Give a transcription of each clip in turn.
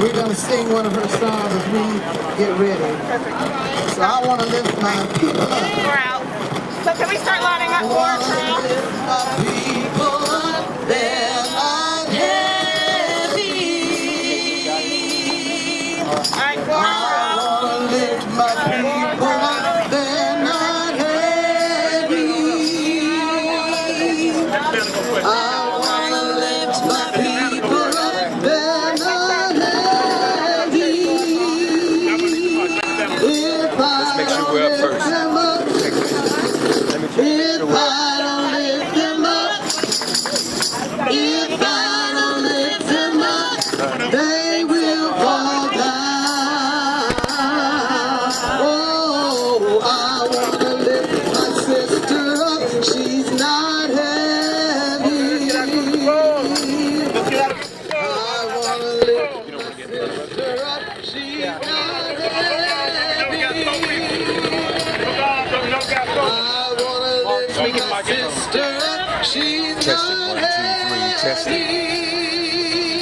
We're going to sing one of her songs as we get ready. So I want to lift my people up. We're out. So can we start lining up for us now? Lift my people up, they're not heavy. All right, I want to lift my people up, they're not heavy. I want to lift my people up, they're not heavy. If I don't lift them up, if I don't lift them up, if I don't lift them up, they will fall down. Oh, I want to lift my sister up, she's not heavy. I want to lift my sister up, she's not heavy. My sister, she's Testing, 1, 2, 3, testing.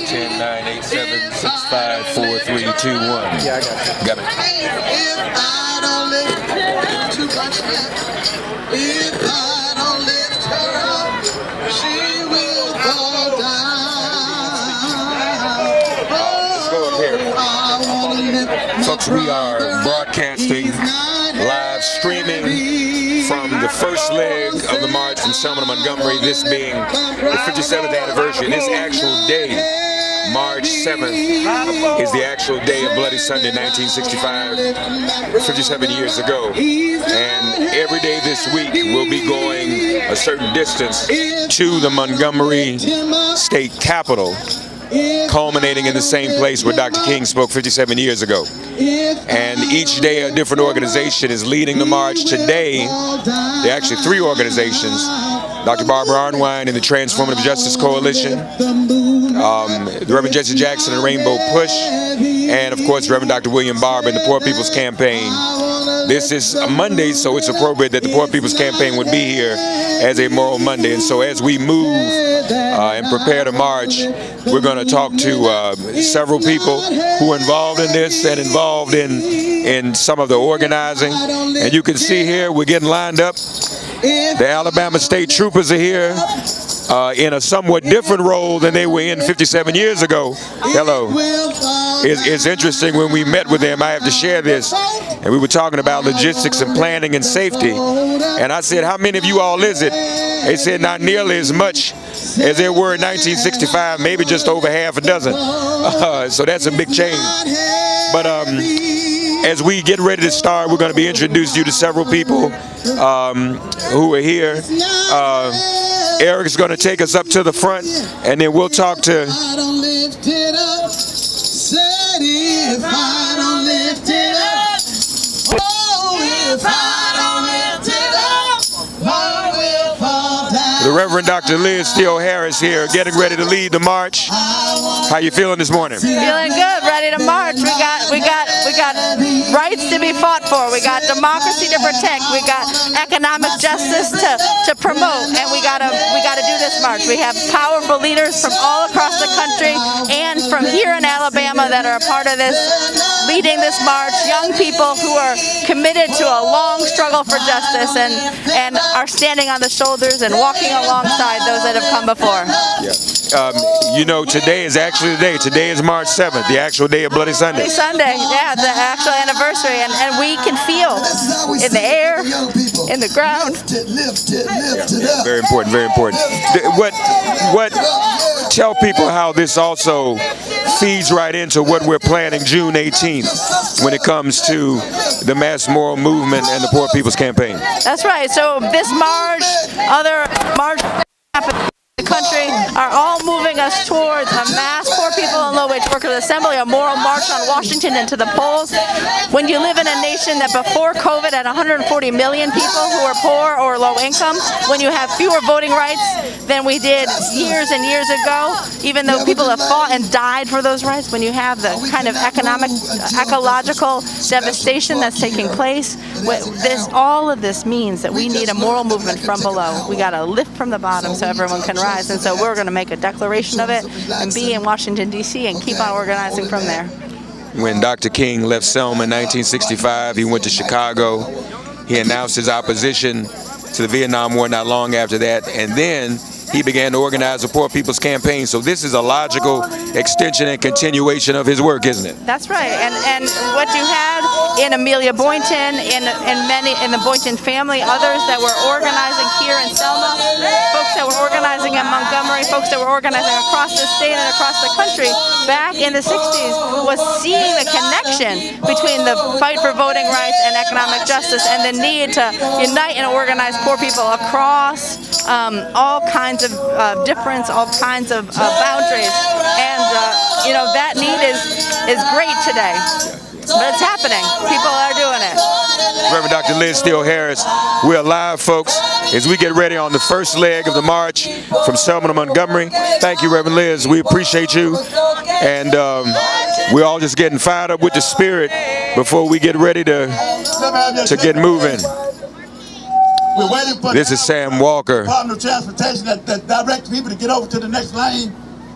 10, 9, 8, 7, 6, 5, 4, 3, 2, 1. Yeah, I got you. Got it. If I don't lift too much left, if I don't lift her up, she will fall down. Let's go up here. I want to lift my Folks, we are brother up. broadcasting, He's not live streaming from the first leg of the march from Selma-to-Montgomery, this being the 57th anniversary. This actual day, March 7th, is the actual day of Bloody Sunday, 1965, 57 years ago. And every day this week, we'll be going a certain distance to the Montgomery State Capitol, culminating in the same place where Dr. King spoke 57 years ago. And each day a different organization is leading the march. Today, there are actually 3 organizations. Dr. Barbara Arnwine and the Transformative Justice Coalition, the Reverend Jesse Jackson and Rainbow Push, and of course Reverend Dr. William Barber and the Poor People's Campaign. This is a Monday, so it's appropriate that the Poor People's Campaign would be here as a Moral Monday. And so as we move and prepare to march, we're going to talk to several people who are involved in this and involved in some of the organizing. And you can see here, we're getting lined up. The Alabama State Troopers are here in a somewhat different role than they were in 57 years ago. Hello. It's interesting, when we met with them, I have to share this, and we were talking about logistics and planning and safety. And I said, how many of you all is it? They said not nearly as much as there were in 1965, maybe just over half a dozen. So that's a big change. But as we get ready to start, we're going to be introducing you to several people who are here. Eric's going to take us up to the front, and then we'll talk to... If I don't lift it up, said if I don't lift it up, oh, if I don't lift it up, I will fall down. The Reverend Dr. Liz Steele Harris here, getting ready to lead the march. How you feeling this morning? Feeling good, ready to march. We got rights to be fought for. We got democracy to protect. We got economic justice to promote, and we gotta do this march. We have powerful leaders from all across the country and from here in Alabama that are a part of this, leading this march. Young people who are committed to a long struggle for justice and are standing on the shoulders and walking alongside those that have come before. Yeah. You know, today is actually the day. Today is March 7th, the actual day of Bloody Sunday. Bloody Sunday, yeah, the actual anniversary, and we can feel in the air, in the ground. Yeah, very important, very important. Tell people how this also feeds right into what we're planning June 18th when it comes to the mass moral movement and the Poor People's Campaign. That's right. So this march, other march the country are all moving us towards a mass Poor People and Low-Wage Workers Assembly, a moral march on Washington into the polls. When you live in a nation that before COVID had 140 million people who were poor or low income, when you have fewer voting rights than we did years and years ago, even though people have fought and died for those rights, when you have the kind of economic, ecological devastation that's taking place, all of this means that we need a moral movement from below. We got to lift from the bottom so everyone can rise. justice. And so we're going to make a declaration of it and be in Washington, D.C. and keep on organizing from there. When Dr. King left Selma in 1965, he went to Chicago. He announced his opposition to the Vietnam War not long after that, and then he began to organize the Poor People's Campaign. So this is a logical extension and continuation of his work, isn't it? That's right. And what you had in Amelia Boynton, in the Boynton family, others that were organizing here in Selma, folks that were organizing in Montgomery, folks that were organizing across the state and across the country back in the 60s, was seeing the connection between the fight for voting rights and economic justice and the need to unite and organize poor people across all kinds of difference, all kinds of boundaries, and that need is great today, but it's happening. People are doing it. Reverend Dr. Liz Steele Harris, we're live, folks, as we get ready on the first leg of the march from Selma to Montgomery. Thank you, Reverend Liz. We appreciate you, and we're all just getting fired up with the spirit before we get ready to get moving. We're waiting for This is Sam Walker. Department of Transportation that directs people to get over to the next lane.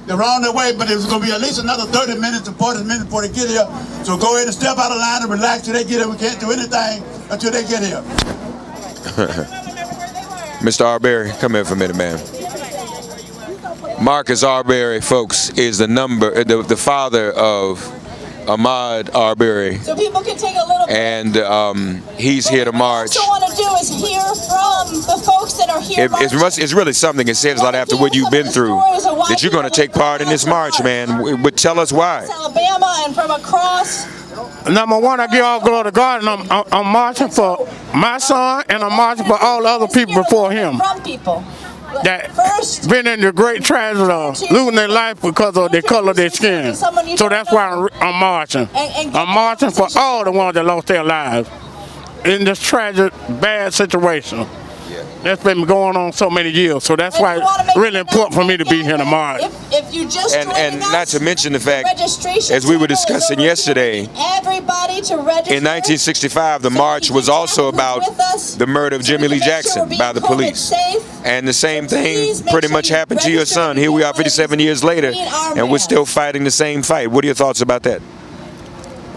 They're on their way, but it's going to be at least another 30 minutes to 40 minutes before they get here. So go ahead and step out of line and relax till they get here. We can't do anything until they get here. Mr. Arbery, come here for a minute, man. Marcus Arbery, folks, is the father of Ahmaud Arbery, so people can take a little bit. And he's here to march. What I want to do is hear from the folks that are here. It's really something. It says a lot after what you've been through that you're going to take part in this march, man. But tell us why. Alabama and from across. Number one, I give all glory to God, and I'm marching for my son, and I'm marching for all other people before him From people. that been in the great tragedy of losing their life because of the color of their skin. So that's why I'm marching. I'm marching for all the ones that lost their lives in this tragic, bad situation. That's been going on so many years, so that's why it's really important for me to be here to march. If you just And not to mention the fact, registration as we were table is discussing over yesterday, everybody to register. in 1965, the march was also about the murder of Jimmy Lee Jackson by the police. And the same thing pretty much happened to your son. Here we are 57 years later, and we're still fighting the same fight. What are your thoughts about that?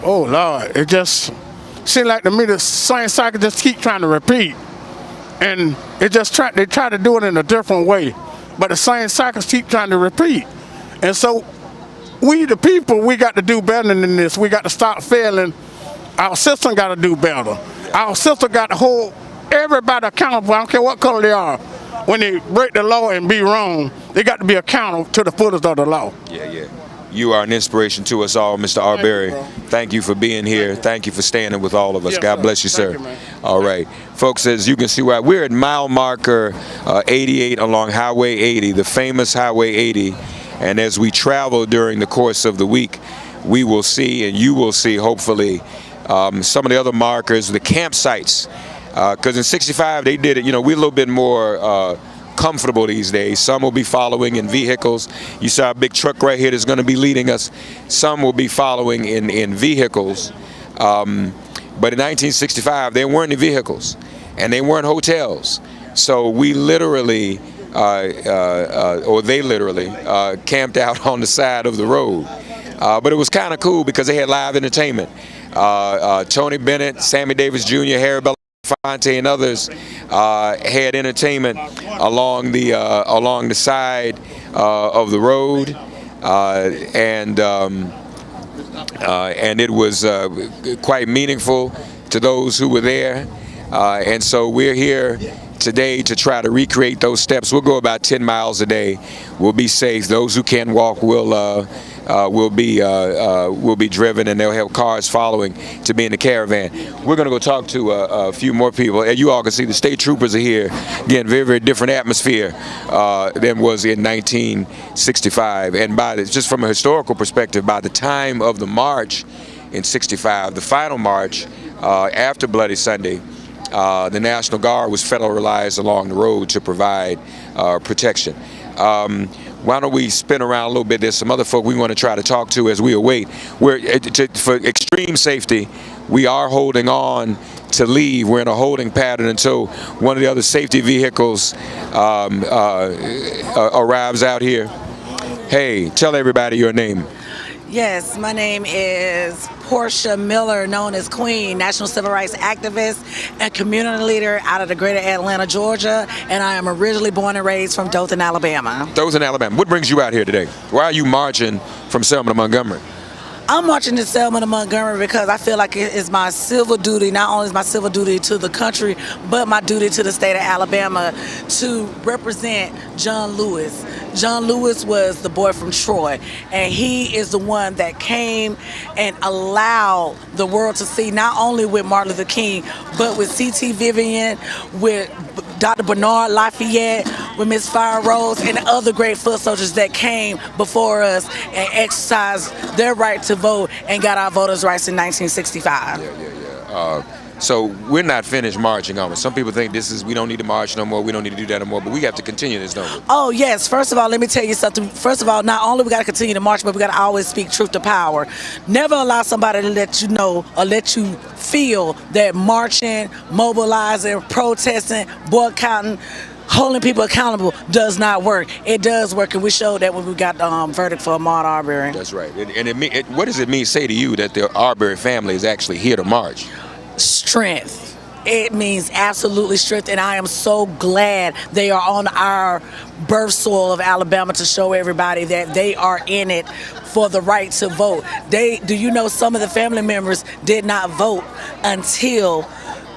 Oh, Lord, it just seems like to me the same cycle just keep trying to repeat. And they try to do it in a different way, but the same cycles keep trying to repeat. And so we the people, we got to do better than this. We got to stop failing. Our system got to do better. Our system got to hold everybody accountable. I don't care what color they are. When they break the law and be wrong, they got to be accountable to the fullest of the law. Yeah. You are an inspiration to us all, Mr. Arbery. Thank you for being here. Thank you for standing with all of us. Yes, God sir. bless you, sir. Thank you, man. All right. Folks, as you can see, we're at mile marker 88 along Highway 80, the famous Highway 80. And as we travel during the course of the week, we will see, and you will see, hopefully, some of the other markers, the campsites. Because in 65, they did it, we're a little bit more comfortable these days. Some will be following in vehicles. You saw a big truck right here that's going to be leading us. Some will be following in vehicles. But in 1965, there weren't any vehicles, and they weren't hotels. So we literally, or they literally, camped out on the side of the road. But it was kind of cool because they had live entertainment. Tony Bennett, Sammy Davis Jr., Harry Belafonte, and others had entertainment along the side of the road, and it was quite meaningful to those who were there. And so we're here today to try to recreate those steps. We'll go about 10 miles a day. We'll be safe. Those who can walk will be driven, and they'll have cars following to be in the caravan. We're going to go talk to a few more people. And you all can see the state troopers are here. Again, very, very different atmosphere than was in 1965. And just from a historical perspective, by the time of the march in 65, the final march after Bloody Sunday, the National Guard was federalized along the road to provide protection. Why don't we spin around a little bit? There's some other folk we want to try to talk to as we await. For extreme safety, we are holding on to leave. We're in a holding pattern until one of the other safety vehicles arrives out here. Hey, tell everybody your name. Yes, my name is Portia Miller, known as Queen, national civil rights activist and community leader out of the greater Atlanta, Georgia, and I am originally born and raised from Dothan, Alabama. Dothan, Alabama. What brings you out here today? Why are you marching from Selma-to-Montgomery? I'm marching to Selma-to-Montgomery because I feel like it is my civil duty, not only is my civil duty to the country, but my duty to the state of Alabama to represent John Lewis. John Lewis was the boy from Troy, and he is the one that came and allowed the world to see, not only with Martin Luther King, but with C.T. Vivian, with Dr. Bernard Lafayette, with Miss Fire Rose, and other great foot soldiers that came before us and exercised their right to vote and got our voters' rights in 1965. So we're not finished marching on it. Some people think we don't need to march no more, we don't need to do that no more, but we have to continue this, don't we? Oh, yes. First of all, let me tell you something. First of all, not only we got to continue to march, but we got to always speak truth to power. Never allow somebody to let you know or let you feel that marching, mobilizing, protesting, boycotting, holding people accountable does not work. It does work, and we showed that when we got the verdict for Ahmaud Arbery. That's right. And what does it say to you that the Arbery family is actually here to march? Strength. It means absolutely strength, and I am so glad they are on our birth soil of Alabama to show everybody that they are in it for the right to vote. Do you know some of the family members did not vote until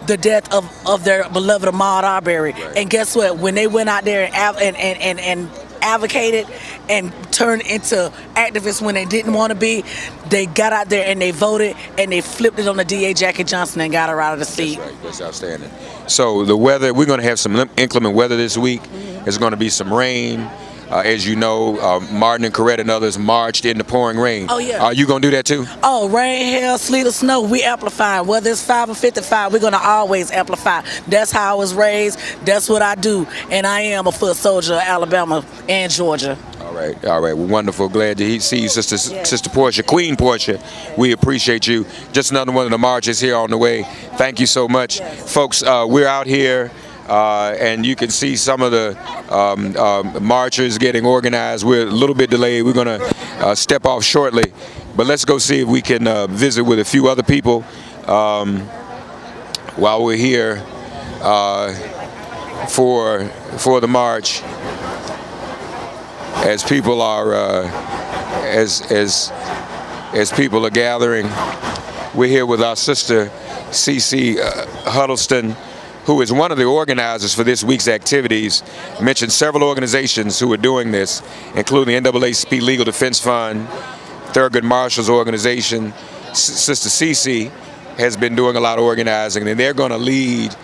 the death of their beloved Ahmaud Arbery. Right. And guess what? When they went out there and advocated and turned into activists when they didn't want to be, they got out there and they voted and they flipped it on the DA Jackie Johnson and got her out of the seat. That's right. That's outstanding. So the weather, we're going to have some inclement weather this week. There's going to be some rain. As you know, Martin and Coretta and others marched in the pouring rain. Oh, yeah. Are you going to do that too? Oh, rain, hail, sleet, or snow, we amplify. Whether it's 5 or 55, we're going to always amplify. That's how I was raised. That's what I do. And I am a foot soldier of Alabama and Georgia. All right. Well, wonderful. Glad to see you, Sister Portia, Queen Portia. We appreciate you. Just another one of the marches here on the way. Thank you so much. Yes. Folks, we're out here. And you can see some of the marchers getting organized. We're a little bit delayed. We're going to step off shortly. But let's go see if we can visit with a few other people while we're here for the march. As people are as people are gathering, we're here with our sister CC Huddleston, who is one of the organizers for this week's activities. Mentioned several organizations who are doing this, including the NAACP Legal Defense Fund, Thurgood Marshall's organization. Sister Cece has been doing a lot of organizing, and they're going to lead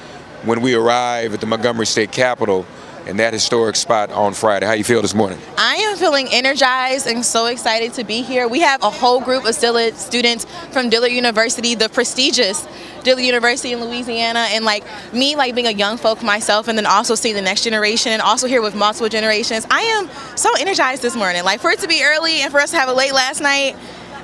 when we arrive at the Montgomery State Capitol in that historic spot on Friday. How you feel this morning? I am feeling energized and so excited to be here. We have a whole group of students from Dillard University, the prestigious Dillard University in Louisiana, and like being a young folk myself, and then also seeing the next generation and also here with multiple generations. I am so energized this morning. Like, for it to be early and for us to have a late last night,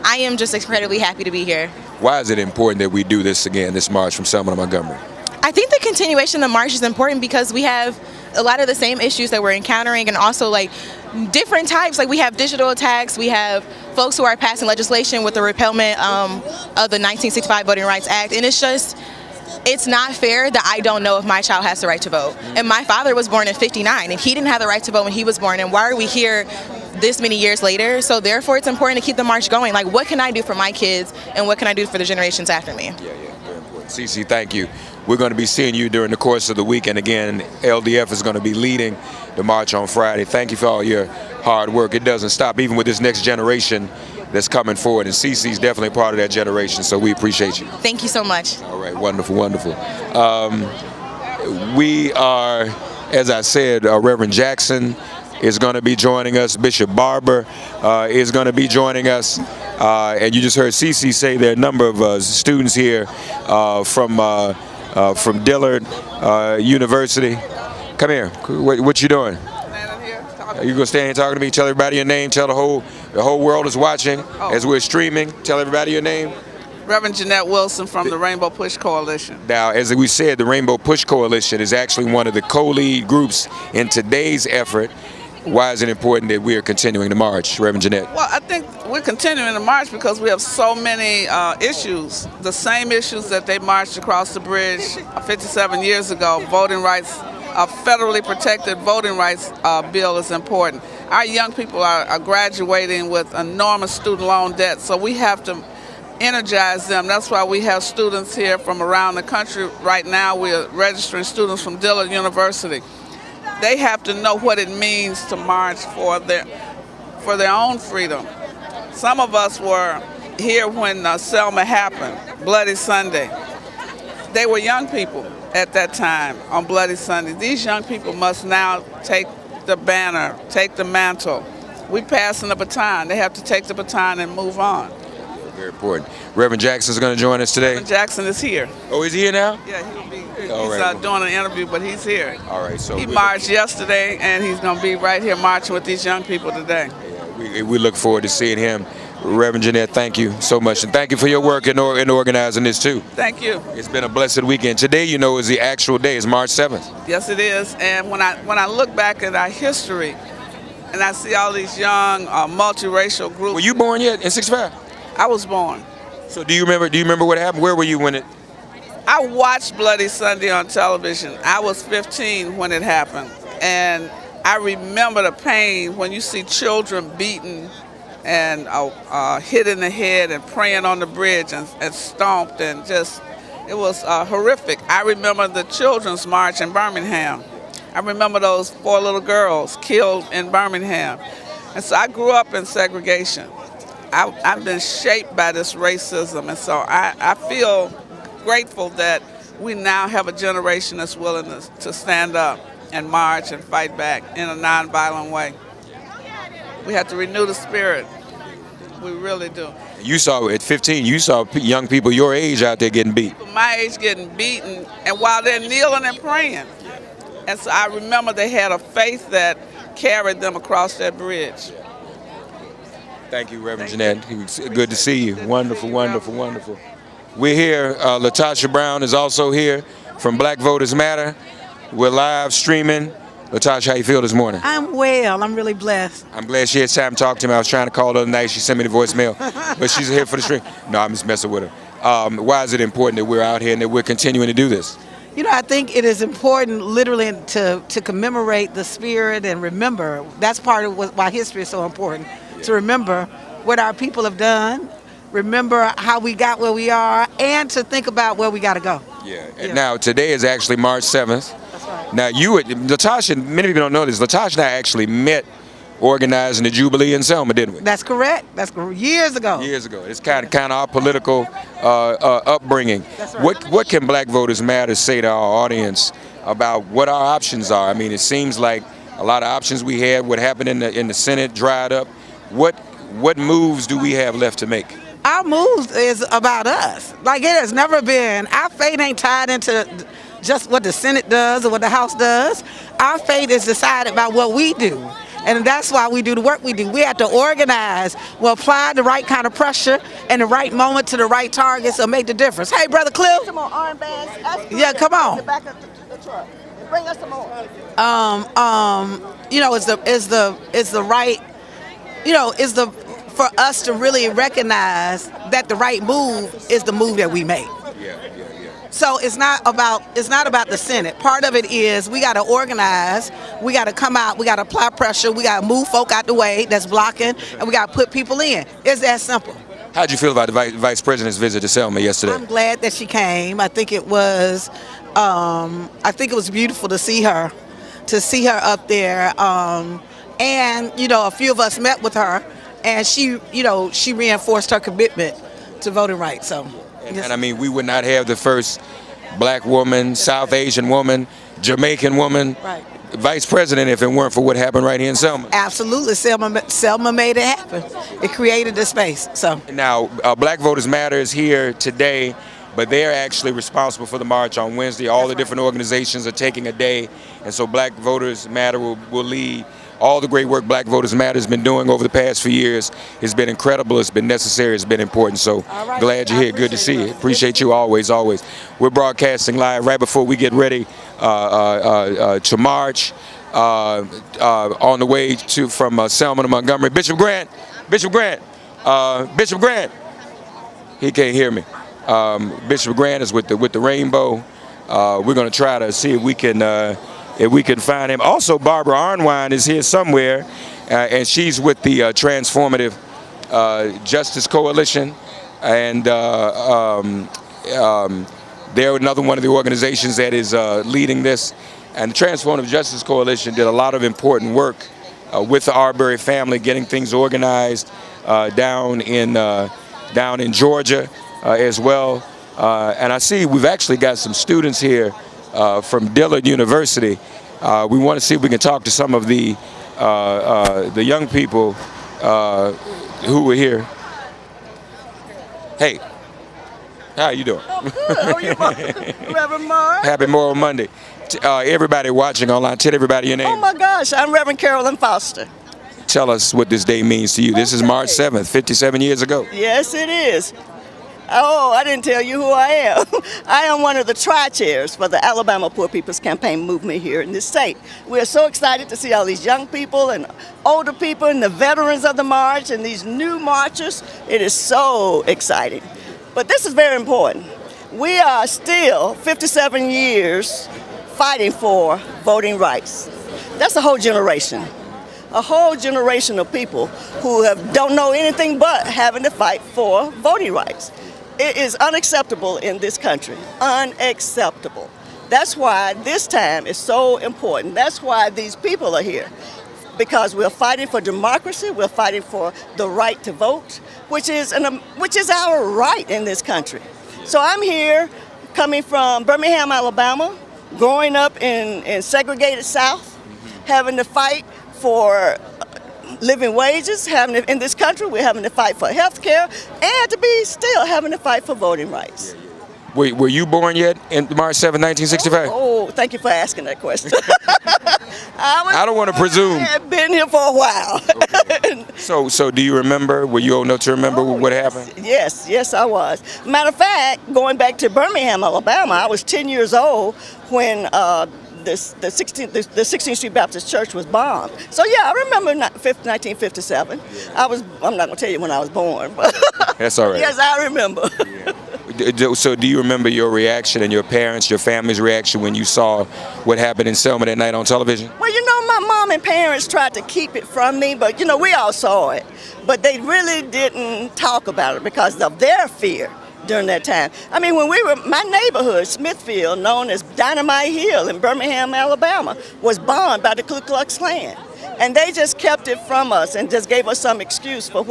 I am just incredibly happy to be here. Why is it important that we do this again, this march from Selma to Montgomery? I think the continuation of the march is important because we have a lot of the same issues that we're encountering, and also like different types. Like, we have digital attacks, we have folks who are passing legislation with the repealment of the 1965 Voting Rights Act, and it's not fair that I don't know if my child has the right to vote. And my father was born in '59, and he didn't have the right to vote when he was born, and why are we here this many years later? So therefore it's important to keep the march going. Like, what can I do for my kids, and what can I do for the generations after me? Yeah, very important. Cece, thank you. We're going to be seeing you during the course of the week, and again, LDF is going to be leading the march on Friday. Thank you for all your hard work. It doesn't stop, even with this next generation that's coming forward, and Cece's definitely part of that generation, so we appreciate you. Thank you so much. All right, wonderful. We are, as I said, Reverend Jackson is going to be joining us. Bishop Barber is going to be joining us. And you just heard Cece say there are a number of students here from Dillard University. Come here. What you doing? You gonna stand here talking to me? Tell everybody your name. Tell the whole world is watching as we're streaming. Tell everybody your name. Reverend Jeanette Wilson from the Rainbow Push Coalition. Now, as we said, the Rainbow Push Coalition is actually one of the co-lead groups in today's effort. Why is it important that we are continuing to march, Reverend Jeanette? Well, I think we're continuing to march because we have so many issues, the same issues that they marched across the bridge 57 years ago. Voting rights, a federally protected voting rights bill is important. Our young people are graduating with enormous student loan debt, so we have to energize them. That's why we have students here from around the country. Right now, we're registering students from Dillard University. They have to know what it means to march for their own freedom. Some of us were here when Selma happened, Bloody Sunday. They were young people at that time on Bloody Sunday. These young people must now take the banner, take the mantle. We passing the baton. They have to take the baton and move on. Very important. Reverend Jackson's going to join us today. Reverend Jackson is here. Oh, is he here now? Yeah, he'll be. He's right. doing an interview, but he's here. All right. So he marched yesterday, and he's going to be right here marching with these young people today. Yeah, we look forward to seeing him. Reverend Jeanette, thank you so much, and thank you for your work in organizing this too. Thank you. It's been a blessed weekend. Today, you know, is the actual day. It's March 7th. Yes, it is. And when I look back at our history, and I see all these young multiracial groups. Were you born yet in '65? I was born. So do you remember what happened? Where were you when it? I watched Bloody Sunday on television. I was 15 when it happened, and I remember the pain when you see children beaten and hit in the head and praying on the bridge and stomped, and just, it was horrific. I remember the Children's March in Birmingham. I remember those 4 little girls killed in Birmingham. And so I grew up in segregation. I've been shaped by this racism, and so I feel grateful that we now have a generation that's willing to stand up and march and fight back in a nonviolent way. We have to renew the spirit. We really do. You saw at 15, you saw young people your age out there getting beat. My age getting beaten, and while they're kneeling and praying. And so I remember they had a faith that carried them across that bridge. Thank you, Reverend Jeanette. It's good to see you. Wonderful, wonderful, wonderful. We're here. Latasha Brown is also here from Black Voters Matter. We're live streaming. Latasha, how you feel this morning? I'm well. I'm really blessed. I'm glad she had time to talk to me. I was trying to call the other night. She sent me the voicemail, but she's here for the stream. No, I'm just messing with her. Why is it important that we're out here and that we're continuing to do this? You know, I think it is important literally to commemorate the spirit and remember. That's part of why history is so important, to remember what our people have done, remember how we got where we are, and to think about where we got to go. Yeah. And now, today is actually March 7th. That's right. Now, Latasha, many people don't know this, Latasha and I actually met organizing the Jubilee in Selma, didn't we? That's correct. That's years ago. Years ago. It's kind of our political upbringing. That's right. What can Black Voters Matter say to our audience about what our options are? I mean, it seems like a lot of options we had. What happened in the Senate dried up. What moves do we have left to make? Our moves is about us. Like, it has never been. Our fate ain't tied into just what the Senate does or what the House does. Our fate is decided by what we do. And that's why we do the work we do. We have to organize, we'll apply the right kind of pressure and the right moment to the right targets will make the difference. Hey, Brother Cliff. Some more armbands. Yeah, come on. The back of the truck. Bring us some more. You know, it's the right, you know, for us to really recognize that the right move is the move that we make. So it's not about the Senate. Part of it is we got to organize, we got to come out, we got to apply pressure, we got to move folk out the way that's blocking, and we got to put people in. It's that simple. How'd you feel about the Vice President's visit to Selma yesterday? I'm glad that she came. I think it was beautiful to see her up there. And you know, a few of us met with her, and she reinforced her commitment to voting rights. So. And I mean, we would not have the first Black woman, South Asian woman, Jamaican woman, right, Vice President if it weren't for what happened right here in Selma. Absolutely. Selma made it happen. It created the space. So now, Black Voters Matter is here today, but they're actually responsible for the march on Wednesday. All the different organizations are taking a day, and so Black Voters Matter will lead all the great work Black Voters Matter has been doing over the past few years. It's been incredible. It's been necessary. It's been important. So glad you're here. Good to see you. Appreciate you always, always. We're broadcasting live right before we get ready to march on the way from Selma to Montgomery. Bishop Grant. He can't hear me. Bishop Grant is with the rainbow. We're going to try to see if we can find him. Also, Barbara Arnwine is here somewhere, and she's with the Transformative Justice Coalition, and they're another one of the organizations that is leading this. And the Transformative Justice Coalition did a lot of important work with the Arbery family, getting things organized down in Georgia as well. And I see we've actually got some students here from Dillard University. We want to see if we can talk to some of the young people who were here. Hey, how are you doing? Oh, good. How are you, Reverend Mark? Happy Memorial Monday. Everybody watching online, tell everybody your name. Oh my gosh, I'm Reverend Carolyn Foster. Tell us what this day means to you. This is March 7th, 57 years ago. Yes, it is. Oh, I didn't tell you who I am. I am one of the tri-chairs for the Alabama Poor People's Campaign movement here in this state. We're so excited to see all these young people and older people and the veterans of the march and these new marchers. It is so exciting. But this is very important. We are still 57 years fighting for voting rights. That's a whole generation. A whole generation of people who don't know anything but having to fight for voting rights. It is unacceptable in this country, unacceptable. That's why this time is so important. That's why these people are here, because we're fighting for democracy, we're fighting for the right to vote, which is our right in this country. So I'm here coming from Birmingham, Alabama, growing up in segregated South, having to fight for living wages, in this country, we're having to fight for health care, and to be still having to fight for voting rights. Were you born yet in March 7, 1965? Oh, thank you for asking that question. I don't want to presume. I have been here for a while. Okay. So do you remember, were you old enough to remember what happened? Yes, I was. Matter of fact, going back to Birmingham, Alabama, I was 10 years old when the 16th Street Baptist Church was bombed. So yeah, I remember 1957. I'm not going to tell you when I was born, but that's all right. Yes, I remember. So do you remember your reaction and your parents, your family's reaction when you saw what happened in Selma that night on television? Well, my mom and parents tried to keep it from me, but we all saw it. But they really didn't talk about it because of their fear during that time. I mean, when my neighborhood, Smithfield, known as Dynamite Hill in Birmingham, Alabama, was bombed by the Ku Klux Klan. And they just kept it from us and just gave us some excuse for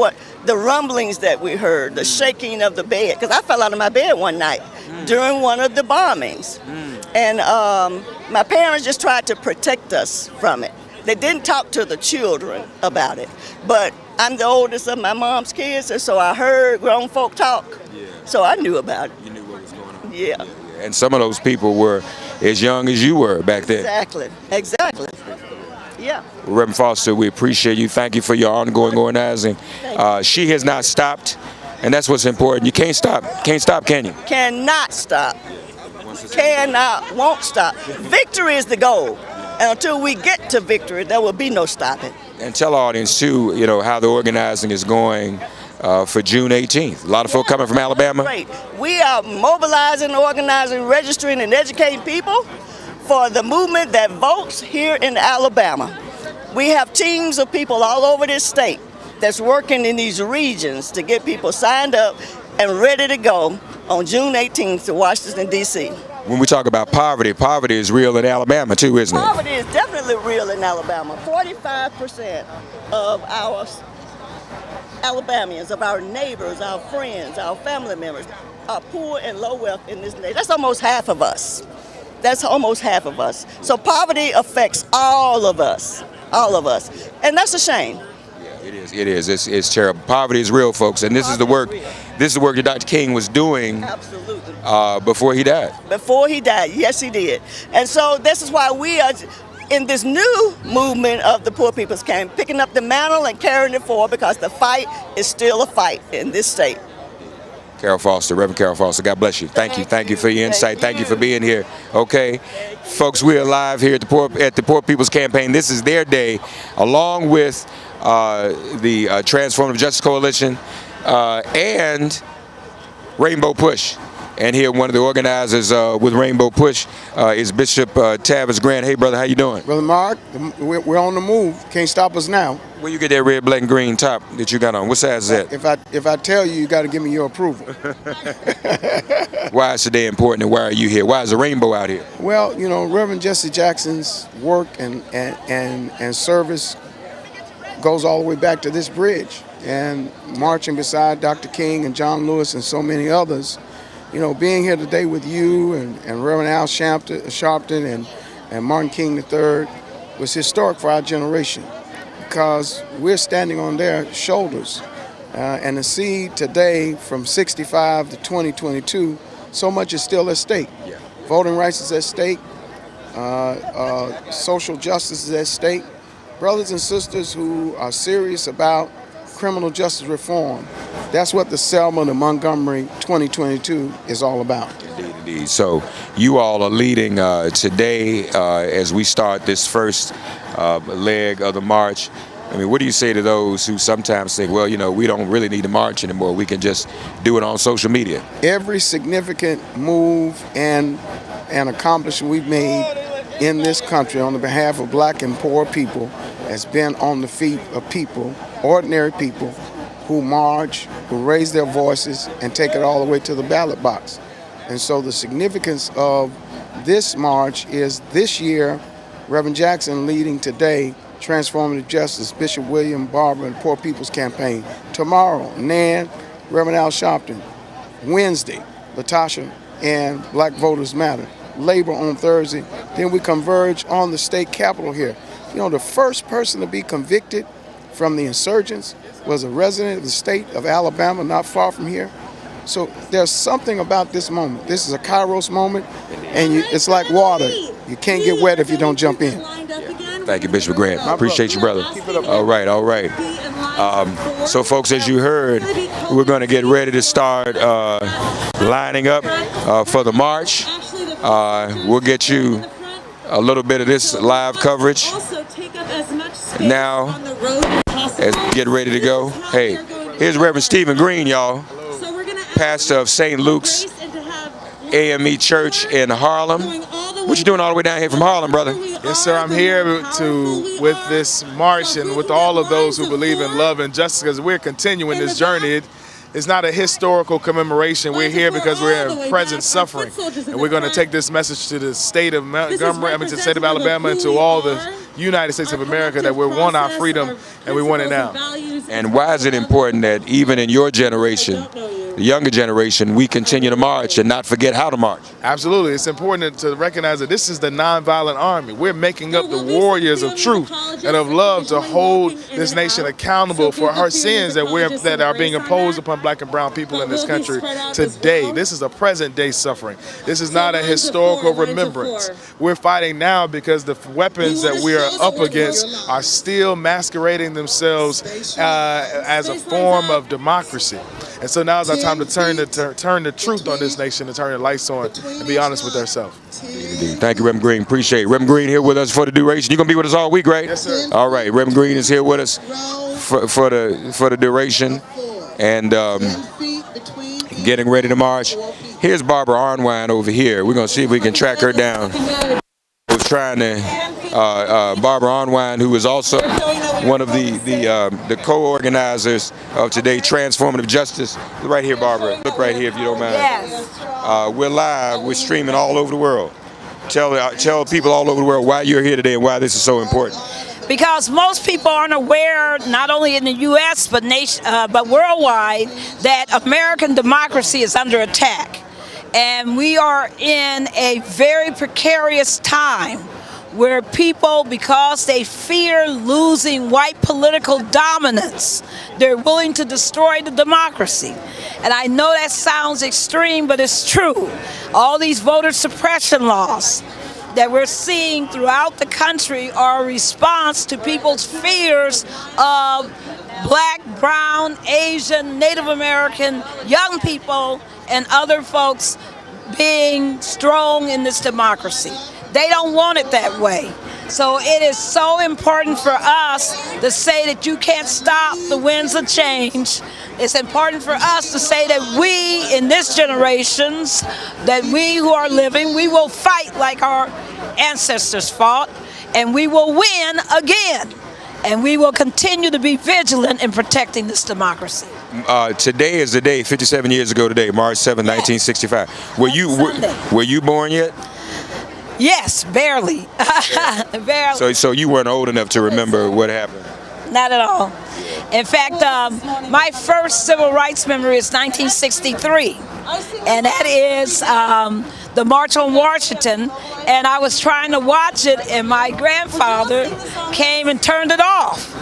the rumblings that we heard, the shaking of the bed. Because I fell out of my bed one night during one of the bombings. And my parents just tried to protect us from it. They didn't talk to the children about it. But I'm the oldest of my mom's kids, and so I heard grown folk talk. Yeah. So I knew about it. You knew what was going on. Yeah. And some of those people were as young as you were back then. Exactly. Yeah. Reverend Foster, we appreciate you. Thank you for your ongoing organizing. She has not stopped, and that's what's important. You can't stop. Can't stop, can you? Cannot stop. Won't stop. Victory is the goal. And until we get to victory, there will be no stopping. And tell our audience, too, how the organizing is going for June 18th. A lot of folk coming from Alabama. Great. We are mobilizing, organizing, registering, and educating people for the movement that votes here in Alabama. We have teams of people all over this state that's working in these regions to get people signed up and ready to go on June 18th to Washington, D.C. When we talk about poverty, poverty is real in Alabama too, isn't it? Poverty is definitely real in Alabama. 45% of our Alabamians, of our neighbors, our friends, our family members, are poor and low wealth in this nation. That's almost half of us. So poverty affects all of us. And that's a shame. Yeah, it is. It's terrible. Poverty is real, folks, and this is the work that Dr. King was doing. Absolutely. Before he died. Before he died, yes, he did. And so this is why we are in this new movement of the Poor People's Campaign, picking up the mantle and carrying it forward because the fight is still a fight in this state. Carol Foster, Reverend Carol Foster, God bless you. Thank you for your insight. Thank you for being here. Okay, folks, we are live here at the Poor People's Campaign. This is their day, along with the Transformative Justice Coalition and Rainbow Push. And here, one of the organizers with Rainbow Push is Bishop Tavis Grant. Hey, brother, how you doing? Brother Mark, we're on the move. Can't stop us now. Where you get that red, black, and green top that you got on? What size is that? If I tell you, you got to give me your approval. Why is today important, and why are you here? Why is the rainbow out here? Well, you know, Reverend Jesse Jackson's work and service goes all the way back to this bridge, and marching beside Dr. King and John Lewis and so many others. You know, being here today with you and Reverend Al Sharpton and Martin King III was historic for our generation because we're standing on their shoulders. And to see today from 65 to 2022, so much is still at stake. Yeah. Voting rights is at stake. Social justice is at stake. Brothers and sisters who are serious about criminal justice reform, that's what the Selma-to-Montgomery 2022 is all about. Indeed. So you all are leading today as we start this first leg of the march. I mean, what do you say to those who sometimes think, well, you know, we don't really need to march anymore. We can just do it on social media. Every significant move and accomplishment we've made in this country on the behalf of black and poor people has been on the feet of people, ordinary people, who march, who raise their voices, and take it all the way to the ballot box. And so the significance of this march is this year, Reverend Jackson leading today, Transformative Justice, Bishop William Barber and Poor People's Campaign. Tomorrow, Nan, Reverend Al Sharpton. Wednesday, Latasha and Black Voters Matter. Labor on Thursday. Then we converge on the state capitol here. You know, the first person to be convicted from the insurgents was a resident of the state of Alabama, not far from here. So there's something about this moment. This is a Kairos moment, and it's like water. You can't get wet if you don't jump in. Thank you, Bishop Grant. Appreciate you, brother. All right. So, folks, as you heard, we're going to get ready to start lining up for the march. We'll get you a little bit of this live coverage now as we get ready to go. Hey, here's Reverend Stephen Green, y'all, pastor of St. Luke's AME Church in Harlem. What you doing all the way down here from Harlem, brother? Yes, sir. I'm here with this march and with all of those who believe in love and justice, because we're continuing this journey. It's not a historical commemoration. We're here because we're in present suffering, and we're going to take this message to the state of Montgomery, to the state of Alabama, and to all the United States of America that we want our freedom and we want it now. And why is it important that even in your generation, the younger generation, we continue to march and not forget how to march? Absolutely. It's important to recognize that this is the nonviolent army. We're making up the warriors of truth and of love to hold this nation accountable for our sins that are being imposed upon black and brown people in this country today. This is a present day suffering. This is not a historical remembrance. We're fighting now because the weapons that we are up against are still masquerading themselves as a form of democracy. And so now is our time to turn the truth on this nation and turn the lights on and be honest with ourselves. Thank you, Reverend Green. Appreciate it. Reverend Green here with us for the duration. You're going to be with us all week, right? Yes, sir. All right. Reverend Green is here with us for the duration and getting ready to march. Here's Barbara Arnwine over here. We're going to see if we can track her down. I was trying to, Barbara Arnwine, who is also one of the co-organizers of today, Transformative Justice. Right here, Barbara. Look right here if you don't mind. Yes. We're live. We're streaming all over the world. Tell people all over the world why you're here today and why this is so important. Because most people aren't aware, not only in the U.S. but worldwide, that American democracy is under attack. And we are in a very precarious time where people, because they fear losing white political dominance, they're willing to destroy the democracy. And I know that sounds extreme, but it's true. All these voter suppression laws, that we're seeing throughout the country are a response to people's fears of black, brown, Asian, Native American, young people, and other folks being strong in this democracy. They don't want it that way. So it is so important for us to say that you can't stop the winds of change. It's important for us to say that we, in this generations, that we who are living, we will fight like our ancestors fought, and we will win again. And we will continue to be vigilant in protecting this democracy. Today is the day, 57 years ago today, March 7, 1965. Were you born yet? Yes, barely. Barely. So you weren't old enough to remember what happened? Not at all. In fact, my first civil rights memory is 1963, and that is the March on Washington, and I was trying to watch it, and my grandfather came and turned it off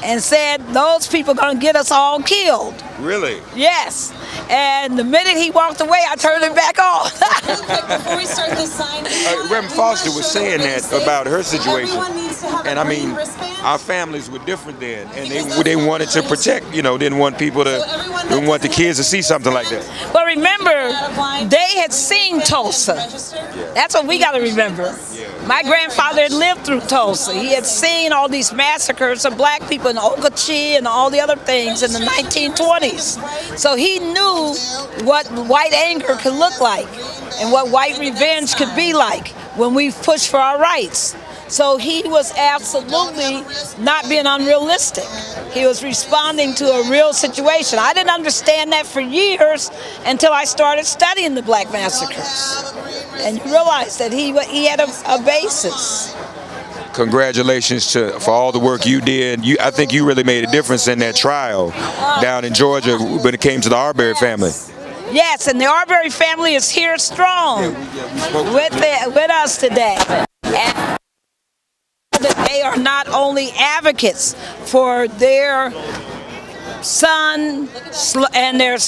and said, those people are going to get us all killed. Really? Yes. And the minute he walked away, I turned it back on. Before we start this sign, Reverend Foster was saying that about her situation, and I mean, our families were different then, and they wanted to protect, didn't want people to, didn't want the kids to see something like that. But remember, they had seen Tulsa. That's what we got to remember. My grandfather had lived through Tulsa. He had seen all these massacres of black people in Okeechobee and all the other things in the 1920s. So he knew what white anger could look like and what white revenge could be like when we pushed for our rights. So he was absolutely not being unrealistic. He was responding to a real situation. I didn't understand that for years until I started studying the black massacres. And you realize that he had a basis. Congratulations for all the work you did. I think you really made a difference in that trial down in Georgia when it came to the Arbery family. Yes, and the Arbery family is here strong with us today. And they are not only advocates for their son and their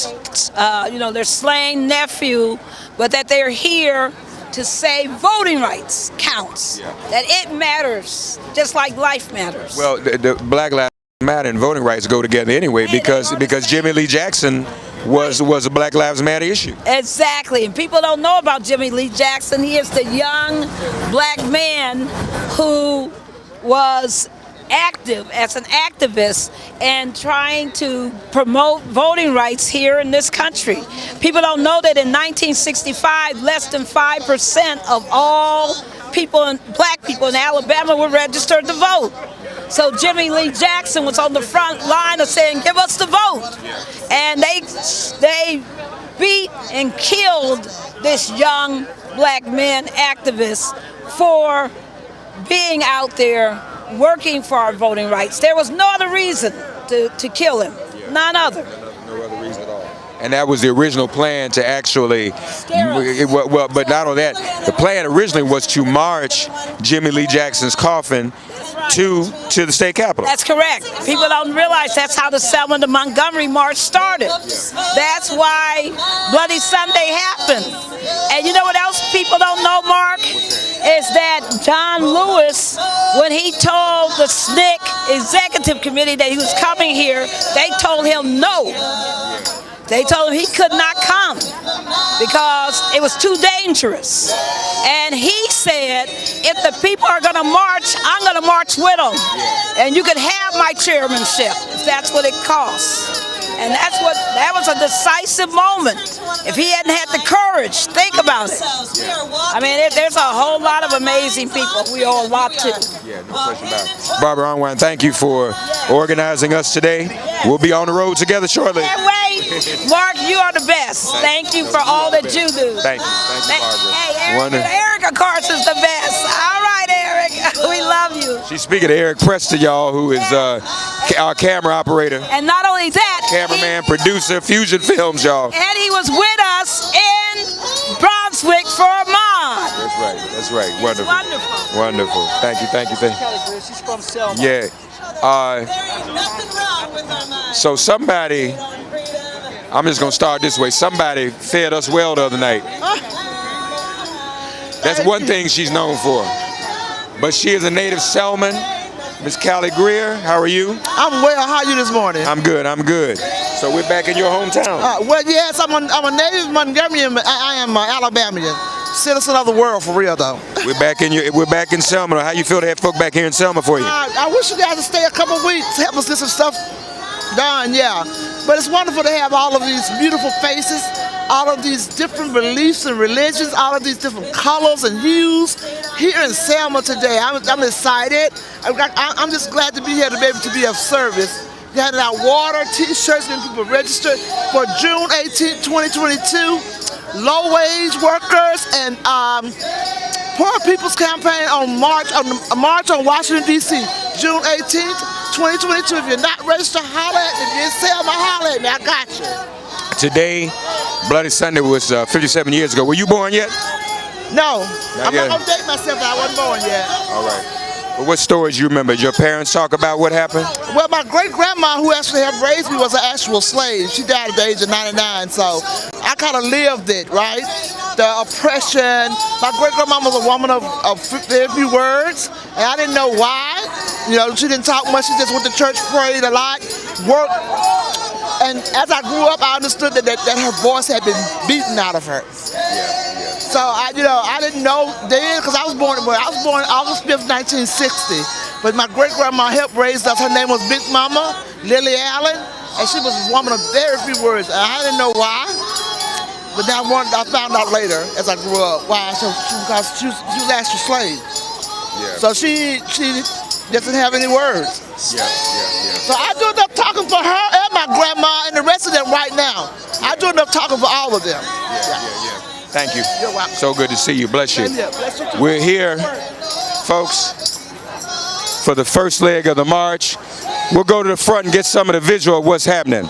slain nephew, but that they're here to say voting rights counts, that it matters, just like life matters. Well, the Black Lives Matter and voting rights go together anyway, because Jimmy Lee Jackson was a Black Lives Matter issue. Exactly, and people don't know about Jimmy Lee Jackson. He is the young black man who was active as an activist and trying to promote voting rights here in this country. People don't know that in 1965, less than 5% of all black people in Alabama were registered to vote. So Jimmy Lee Jackson was on the front line of saying, give us the vote. And they beat and killed this young black man activist for being out there working for our voting rights. There was no other reason to kill him. None other. No other reason at all. And that was the original plan to actually, but not only that, the plan originally was to march Jimmy Lee Jackson's coffin to the state capitol. That's correct. People don't realize that's how the Selma-to-Montgomery march started. That's why Bloody Sunday happened. And you know what else people don't know, Mark? Is that John Lewis, when he told the SNCC Executive Committee that he was coming here, they told him no. They told him he could not come because it was too dangerous. And he said, if the people are going to march, I'm going to march with them. And you can have my chairmanship if that's what it costs. And that was a decisive moment. If he hadn't had the courage, think about it. I mean, there's a whole lot of amazing people we owe a lot to. Yeah, no question about it. Barbara Unwin, thank you for organizing us today. We'll be on the road together shortly. Can't wait. Mark, you are the best. Thank you for all that you do. Thank you. Thank you, Barbara. Hey, Eric, of course, is the best. All right, Eric. We love you. She's speaking to Eric Preston, y'all, who is our camera operator. And not only that, cameraman, producer, Fusion Films, y'all. And he was with us in Brunswick for a month. That's right. Wonderful. Wonderful. Thank you. She's from Selma. Yeah. So somebody, I'm just going to start this way. Somebody fed us well the other night. That's one thing she's known for. But she is a native Selman. Miss Callie Greer, how are you? I'm well. How are you this morning? I'm good, I'm good. So we're back in your hometown. Well, yes, I'm a native Montgomeryan. I am an Alabamian, citizen of the world for real though. We're back in Selma. How you feel to have folk back here in Selma for you? I wish you guys would stay a couple of weeks, help us get some stuff done, yeah. But it's wonderful to have all of these beautiful faces, all of these different beliefs and religions, all of these different colors and hues here in Selma today. I'm excited. I'm just glad to be here to be able to be of service. They handed out water, t-shirts, and people registered for June 18, 2022. Low-wage workers and Poor People's Campaign on March on Washington, D.C. June 18th, 2022. If you're not registered, holler at me. If you're in Selma, holler at me. I got you. Today, Bloody Sunday was 57 years ago. Were you born yet? No. I'm yet. not going to date myself, but I wasn't born yet. All right. Well, what stories you remember? Did your parents talk about what happened? Well, my great-grandma, who actually helped raise me, was an actual slave. She died at the age of 99, so I kind of lived it, right? The oppression. My great-grandma was a woman of very few words, and I didn't know why. You know, she didn't talk much. She just went to church, prayed a lot, worked. And as I grew up, I understood that her voice had been beaten out of her. So I didn't know then, because I was born August 5th, 1960. But my great-grandma helped raise us. Her name was Big Mama Lily Allen, and she was a woman of very few words. And I didn't know why, but now I found out later as I grew up why. Because she was actually a slave. Yeah. So she doesn't have any words. Yeah. So I do enough talking for her and my grandma and the rest of them right now. I do enough talking for all of them. Yeah. Thank you. You're welcome. So good to see you. Bless you. Bless you too. We're here, folks, for the first leg of the march. We'll go to the front and get some of the visual of what's happening.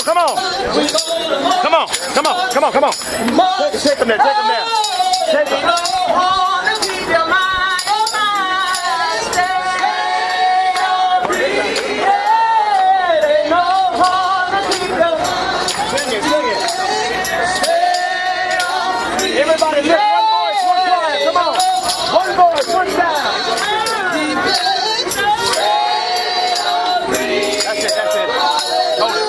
on, come on. Come on, come on, come on, come on. Take them there, take them there. Take them. Everybody lift one voice, one choir, come on. One voice, one sound. That's it, that's it. Hold it.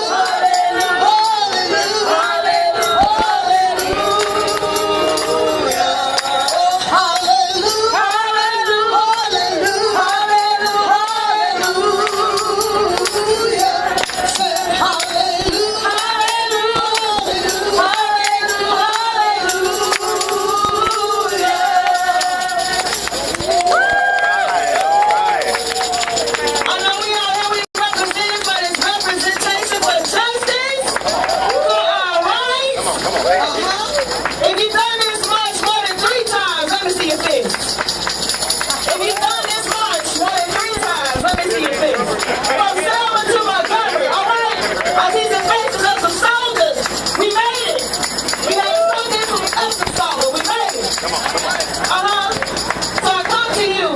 If you've done this march more than 3 times, let me see your fist. If you've done this march more than 3 times, let me see your fist. From Selma to Montgomery, all right? I see the faces of some soldiers. We made it. We had some different of some soldiers. We made it. So I come to you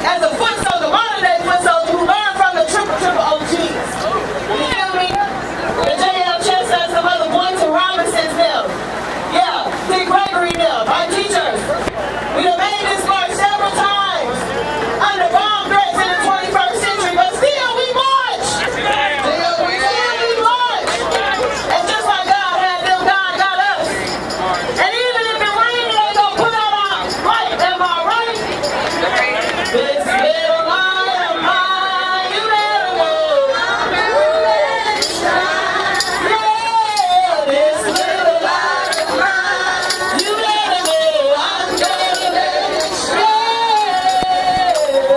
as a foot soldier, modern day foot soldier who learned from the triple OGs. You feel me? The J.L. Chestnuts, the other boys and Robinsons, them. Yeah, Dick Gregory, them, our teachers. We have made this march several times under bomb threats in the 21st century, but still we march. Still we march. And just like God had them, God got us. And even if it rains, they gonna put out our light. Am I right? This little light of mine, you better know. Let it shine. Yeah, this little light of mine, you better know. I'm gonna let it shine.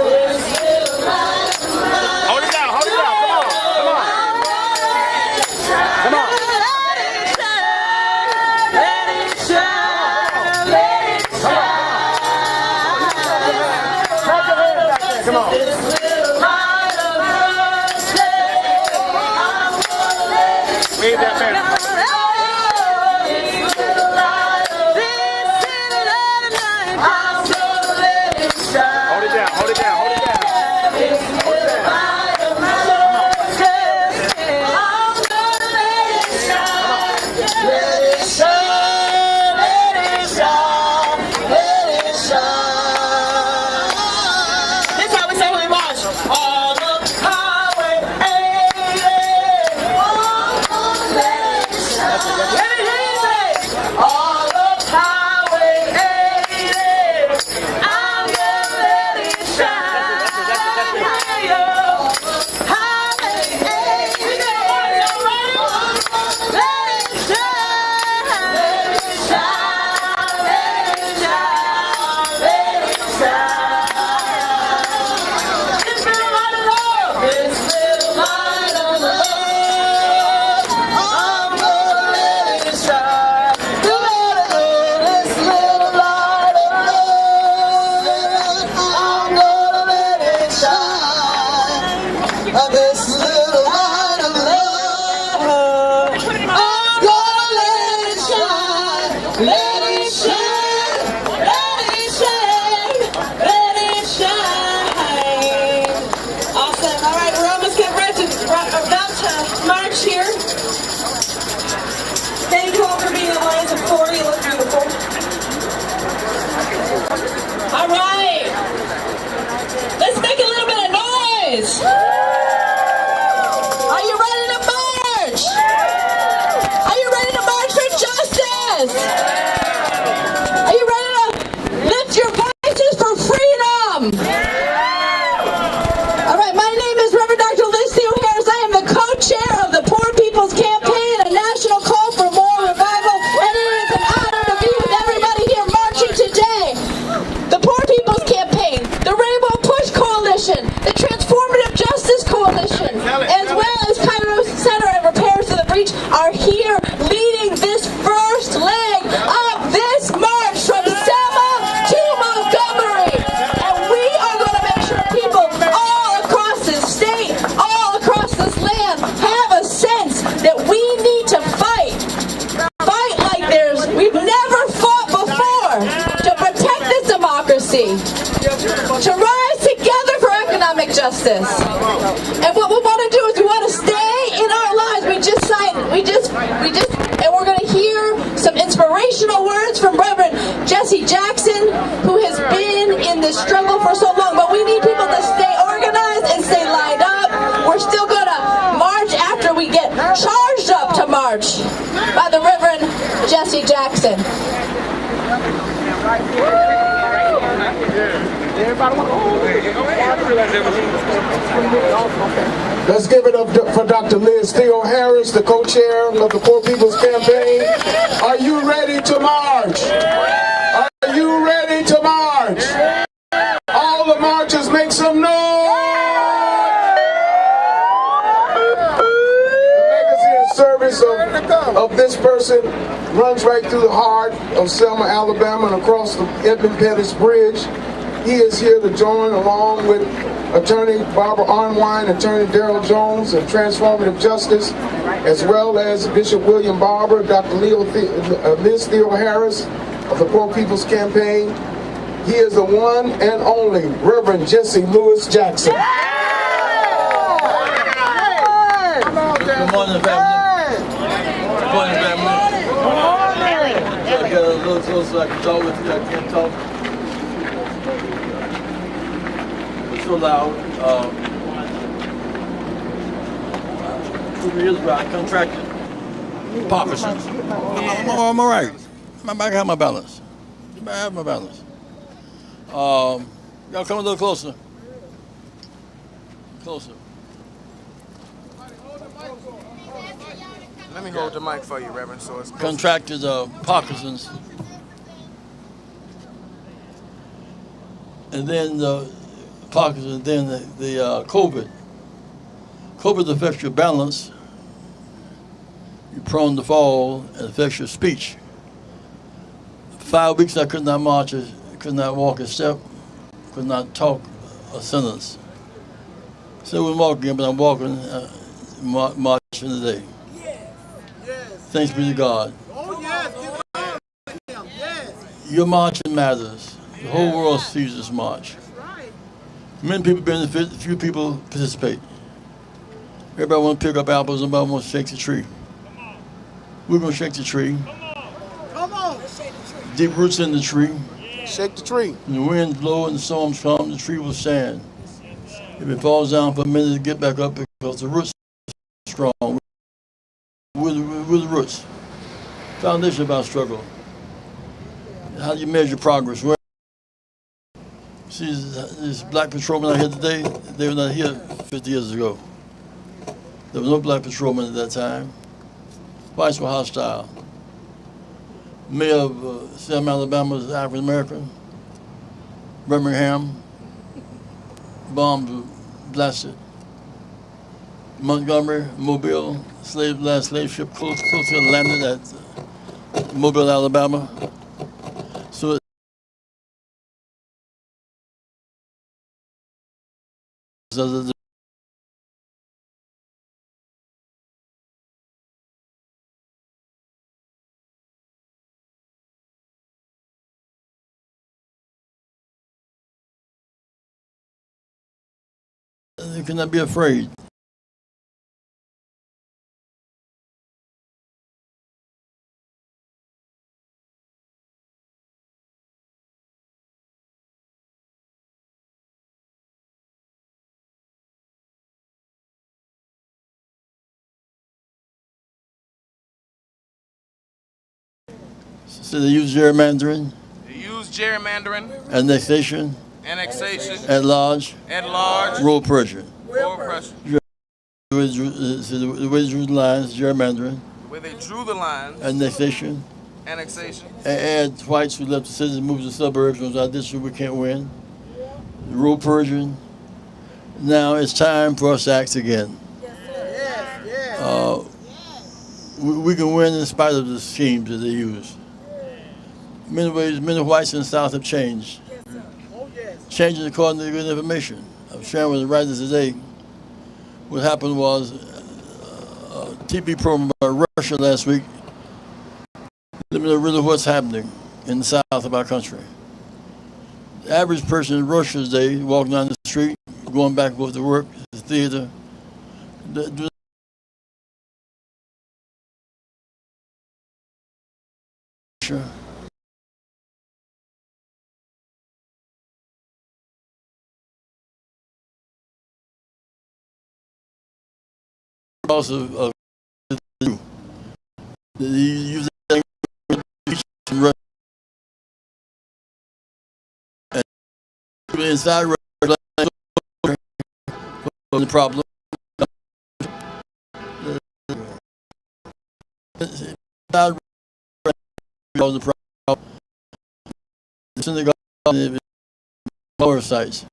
This little light of mine. Hold it down, come on, come on. Come on. Come on. Wave that banner. Hold it down, hold it down, hold it down. Hold it down. Let it shine, let it shine, let it shine. This is how we say when we march. On the highway, hey, hey. On the justice. And what we want to do is we want to stay in our lives. And we're going to hear some inspirational words from Reverend Jesse Jackson, who has been in this struggle for so long. But we need people to stay organized and stay lined up. We're still going to march after we get charged up to march by the Reverend Jesse Jackson. Let's give it up for Dr. Liz Theo Harris, the co-chair of the Poor People's Campaign. Are you ready to march? Are you ready to march? All the marchers, make some noise! The legacy and service of this person runs right through the heart of Selma, Alabama, and across the Edmund Pettus Bridge. He is here to join along with Attorney Barbara Arnwine, Attorney Darrell Jones of Transformative Justice, as well as Bishop William Barber, Dr. Liz Theo Harris of the Poor People's Campaign. He is the one and only Reverend Jesse Lewis Jackson. Good morning, family. Good morning, family. I got a little closer so I can talk with you. I can't talk. It's so loud. 2 years ago, I contracted Parkinson's. I'm all right. I have my balance. I have my balance. Y'all come a little closer. Closer. Let me hold the mic for you, Reverend. So it's Contracted Parkinson's. And then the Parkinson's, then the COVID. COVID affects your balance. You're prone to fall and affects your speech. 5 weeks I could not march, could not walk a step, could not talk a sentence. So we're walking, but I'm walking, marching today. Thanks be to God. Your marching matters. The whole world sees this march. Many people benefit, few people participate. Everybody want to pick up apples, nobody wants to shake the tree. We're going to shake the tree. Come on. Deep roots in the tree. Shake the tree. When the winds blow and the storms come, the tree will stand. If it falls down for a minute, to get back up because the roots are strong. With the roots. Foundation about struggle. How do you measure progress? Where? See, this black patrolman out here today, they were not here 50 years ago. There was no black patrolman at that time. Whites were hostile. Mayor of Selma, Alabama was African American. Birmingham, bombs were blasted. Montgomery, Mobile, last slave ship close to landed at Mobile, Alabama. So you cannot be afraid. So they use gerrymandering. Annexation. At large. Road pressure. The way they drew the lines, gerrymandering. Annexation. Add whites who left the cities and moved to the suburbs. Because our district we can't win. Road purging. Now it's time for us to act again. We can win in spite of the schemes that they use. Many ways, many whites in the South have changed. Changing according to the good information. I'm sharing with the writers today. What happened was a TV program about Russia last week. Let me know really what's happening in the South of our country. The average person in Russia today, walking down the street, going back and forth to work, the theater. Sure. Also, use that and inside the problem. The problem. The synagogue sites.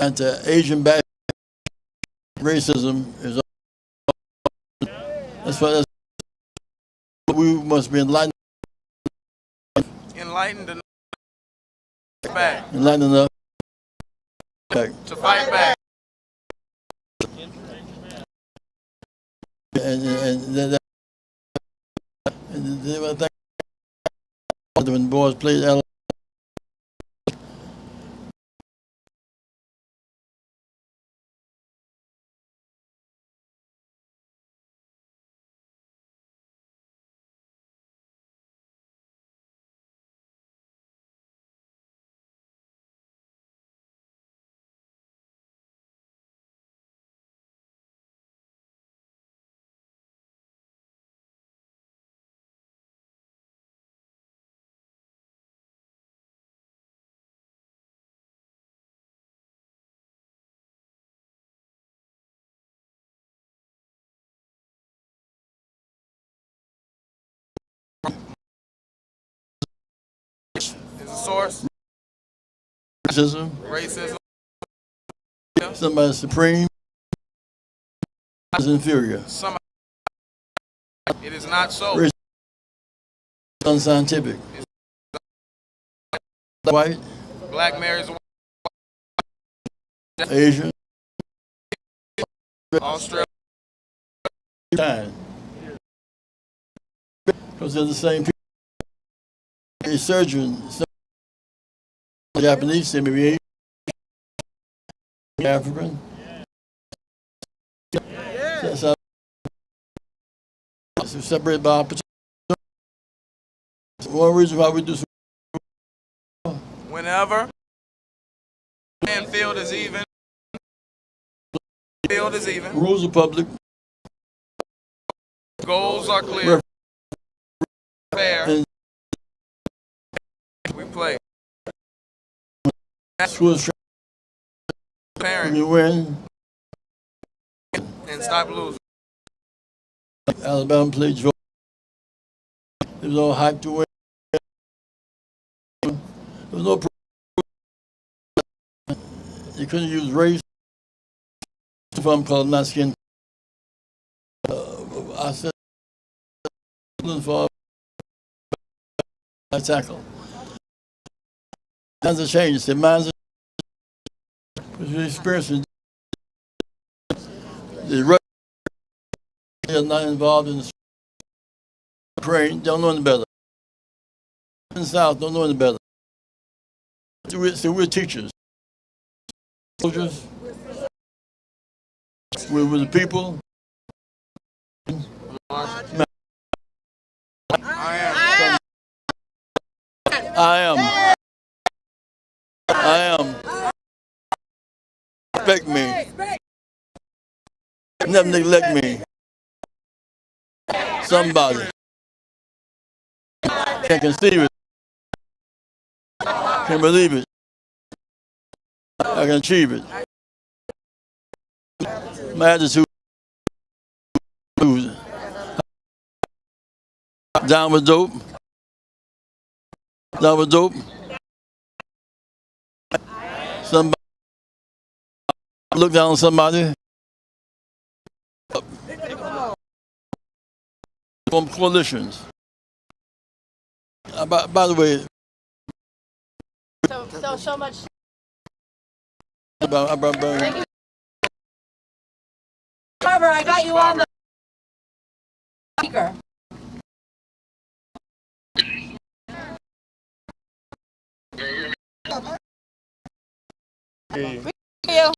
And Asian back racism is. That's why we must be enlightened. Enlightened enough back. Enlightened enough back. To fight back. When boys played Is a source. racism. Racism. Somebody supreme is inferior. Somebody. It is not so. Racism is unscientific. White. Black marries white. Asian. Australia. Time. Because they're the same people. A surgeon, Japanese, they may be Asian, African. That's how it's separated by opportunity. One reason why we do. Whenever playing field is even. Field is even. Rules are public. Goals are clear. Fair. We play. Schools parent. You win. And stop losing. Alabama played Georgia. It was all hyped to win. There was no. You couldn't use race. If I'm called not skin. I said for a tackle. Times have changed. The minds are experiencing. The Russians are not involved in the Ukraine. Don't know any better. In the South, don't know any better. So we're teachers. Soldiers. We're the people. I am. Respect me. Never neglect me. Somebody can conceive it. Can believe it. I can achieve it. My attitude. Down with dope. Down with dope. Somebody look down on somebody. From coalitions. By the way. So much. Carver, I got you on the speaker. Thank you.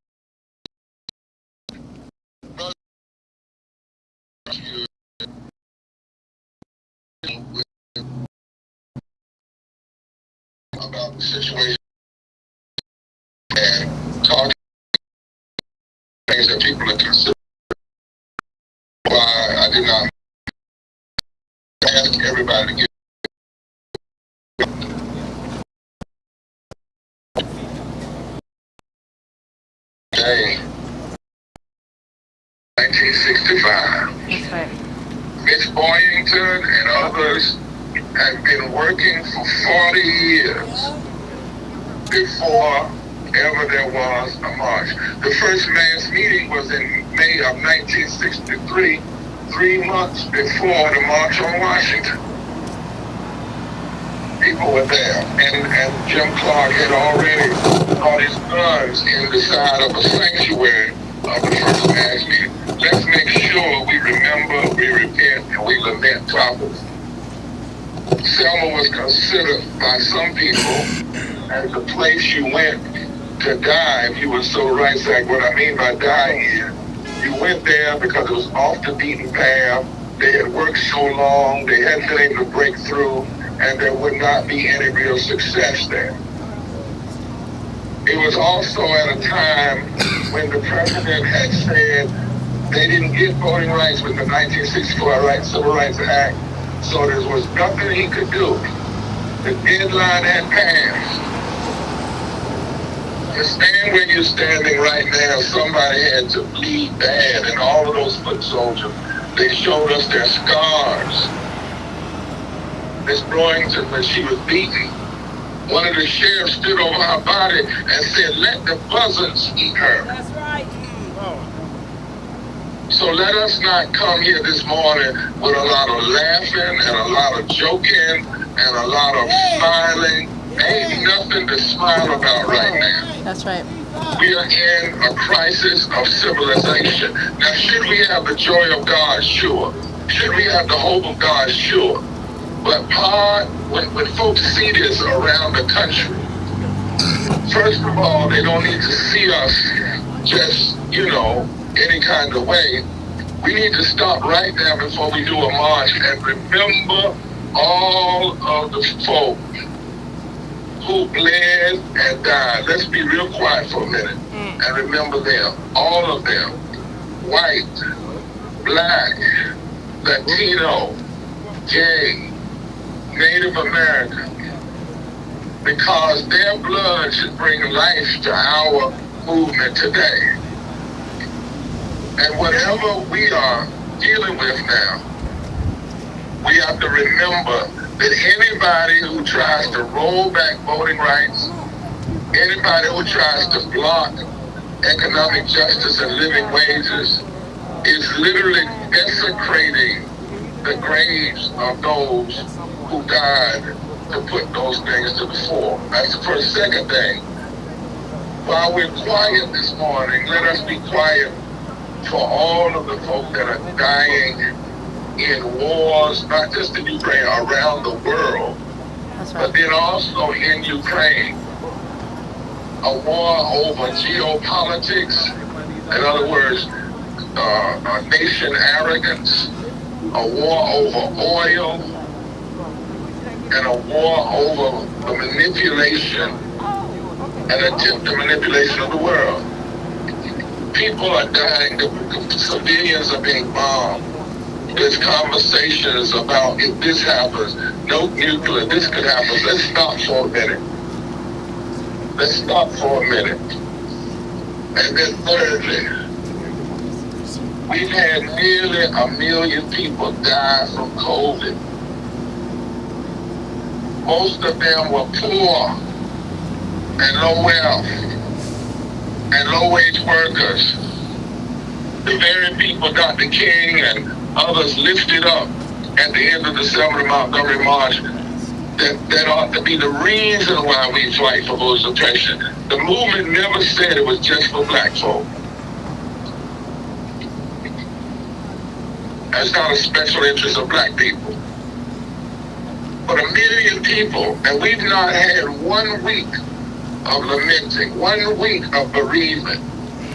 About the situation and talking things that people are considering. Why I did not ask everybody to get day 1965. That's right. Miss Boyington and others had been working for 40 years before ever there was a march. The first mass meeting was in May of 1963, 3 months before the March on Washington. People were there, and Jim Clark had already brought his guns in the side of a sanctuary of the first mass meeting. Let's make sure we remember, we repent, and we lament properly. Selma was considered by some people as the place you went to die if you were civil rights act. What I mean by die here, you went there because it was off the beaten path. They had worked so long, they hadn't been able to break through, and there would not be any real success there. It was also at a time when the president had said they didn't get voting rights with the 1964 Civil Rights Act, so there was nothing he could do. The deadline had passed. To stand where you're standing right now, somebody had to bleed bad, and all of those foot soldiers, they showed us their scars. Miss Boyington, when she was beaten, one of the sheriffs stood over her body and said, "Let the buzzards eat her." That's right. So let us not come here this morning with a lot of laughing and a lot of joking and a lot of smiling. Ain't nothing to smile about right now. That's right. We are in a crisis of civilization. Now, should we have the joy of God? Sure. Should we have the hope of God? Sure. But when folks see this around the country, first of all, they don't need to see us just, any kind of way. We need to stop right now before we do a march and remember all of the folk who bled and died. Let's be real quiet for a minute and remember them, all of them, white, black, Latino, gay, Native American, because their blood should bring life to our movement today. And whatever we are dealing with now, we have to remember that anybody who tries to roll back voting rights, anybody who tries to block economic justice and living wages is literally desecrating the graves of those who died to put those things to the fore. That's the first. Second thing, while we're quiet this morning, let us be quiet for all of the folk that are dying in wars, not just in Ukraine, around the world, but then also in Ukraine. A war over geopolitics, in other words, nation arrogance, a war over oil, and a war over the manipulation and attempted manipulation of the world. People are dying, the civilians are being bombed. There's conversations about if this happens, no nuclear, this could happen. Let's stop for a minute. Let's stop for a minute. And then thirdly, we've had nearly 1 million people die from COVID. Most of them were poor and low wealth and low-wage workers. The very people Dr. King and others lifted up at the end of the Selma-to-Montgomery March that ought to be the reason why we fight for voter suppression. The movement never said it was just for black folk. That's not a special interest of black people. But 1 million people, and we've not had 1 week of lamenting, 1 week of bereavement.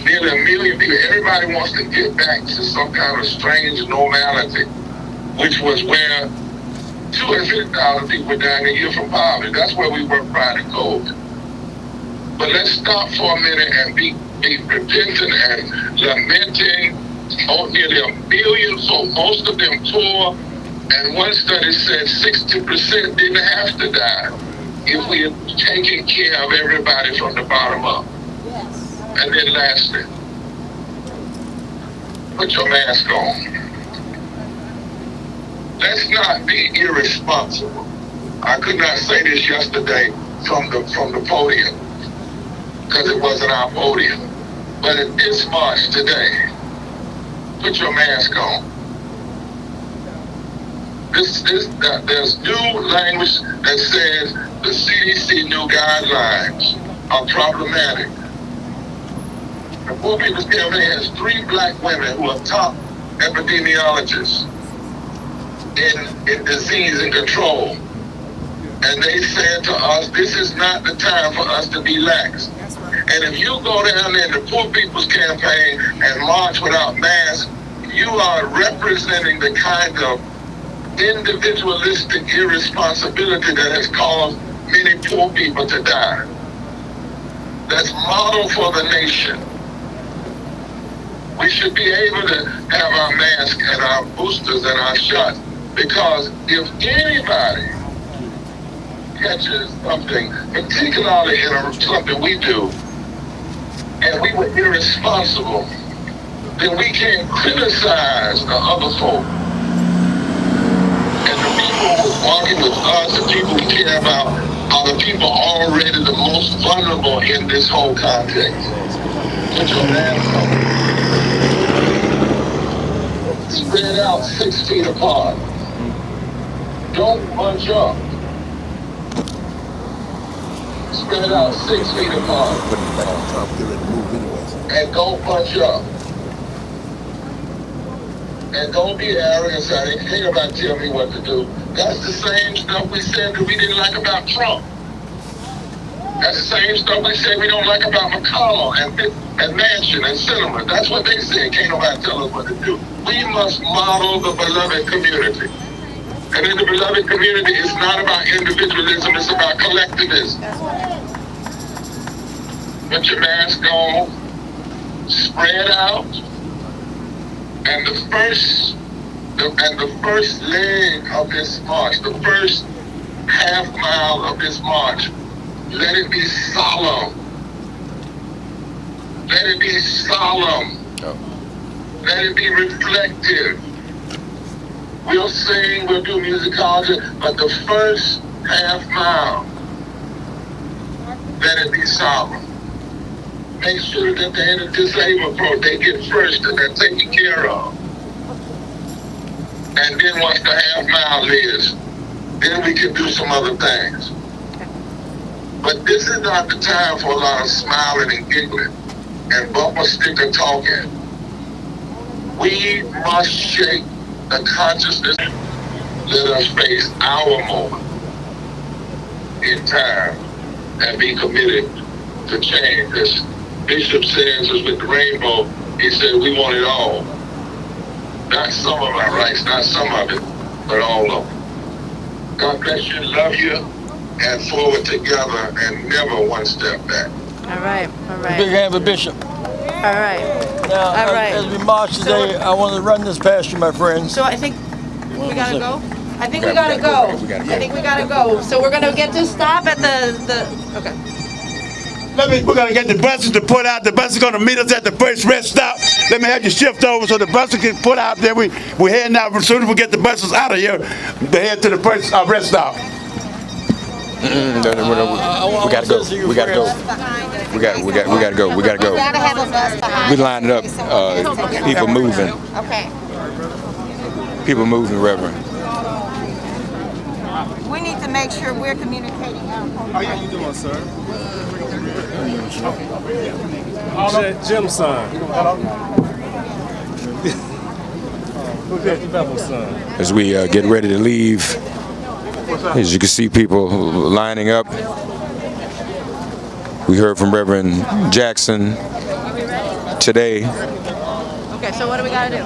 Nearly 1 million people. Everybody wants to get back to some kind of strange normality, which was where 250,000 people were dying a year from poverty. That's where we were prior to COVID. But let's stop for a minute and be repentant and lamenting. Oh, nearly 1 million folk, most of them poor, and one study said 60% didn't have to die if we had taken care of everybody from the bottom up. Yes. And then lastly, put your mask on. Let's not be irresponsible. I could not say this yesterday from the podium because it wasn't our podium. But at this march today, put your mask on. There's new language that says the CDC new guidelines are problematic. The Poor People's Campaign has 3 black women who are top epidemiologists in disease and control. And they said to us, this is not the time for us to be lax. And if you go down there in the Poor People's Campaign and march without masks, you are representing the kind of individualistic irresponsibility that has caused many poor people to die. That's model for the nation. We should be able to have our masks and our boosters and our shots, because if anybody catches something, particularly in something we do, and we were irresponsible, then we can't criticize the other folk. And the people who are walking with us, the people we care about, are the people already the most vulnerable in this whole context. Put your mask on. Spread out 6 feet apart. Don't bunch up. Spread out 6 feet apart. And don't bunch up. And don't be arrogant, saying, ain't nobody tell me what to do. That's the same stuff we said that we didn't like about Trump. That's the same stuff we said we don't like about McConnell and Manchin and Sinema. That's what they said. Can't nobody tell us what to do. We must model the beloved community. And in the beloved community, it's not about individualism, it's about collectivism. Put your mask on, spread out, and the first leg of this march, the first half mile of this march, let it be solemn. Let it be solemn. Let it be reflective. We'll sing, we'll do musicology, but the first half mile, let it be solemn. Make sure that they're in the disabled pro, they get first and they're taken care of. And then once the half mile is, then we can do some other things. But this is not the time for a lot of smiling and giggling and bumper sticker talking. We must shake the consciousness. Let us face our moment in time and be committed to change. As Bishop says, is with the rainbow, he said, we want it all. Not some of our rights, not some of it, but all of it. God bless you, love you, and forward together and never one step back. All right, all right. Big hand for Bishop. All right. Now, all right. as we march today, I want to run this past you, my friends. So I think we gotta go. I think we gotta go. I think we gotta go. So we're gonna get to stop at the okay. We're gonna get the buses to put out. The bus is gonna meet us at the first rest stop. Let me have you shift over so the buses can put out there. We're heading out as soon as we get the buses out of here. They head to the first rest stop. We gotta go. We gotta go. We gotta go. We gotta go. We lined it up. People moving. Okay. People moving, Reverend. We need to make sure we're communicating. How you doing, sir? Jim's son. Who's that Bevel's son? As we get ready to leave, as you can see people lining up. We heard from Reverend Jackson today. Okay, so what do we got to do?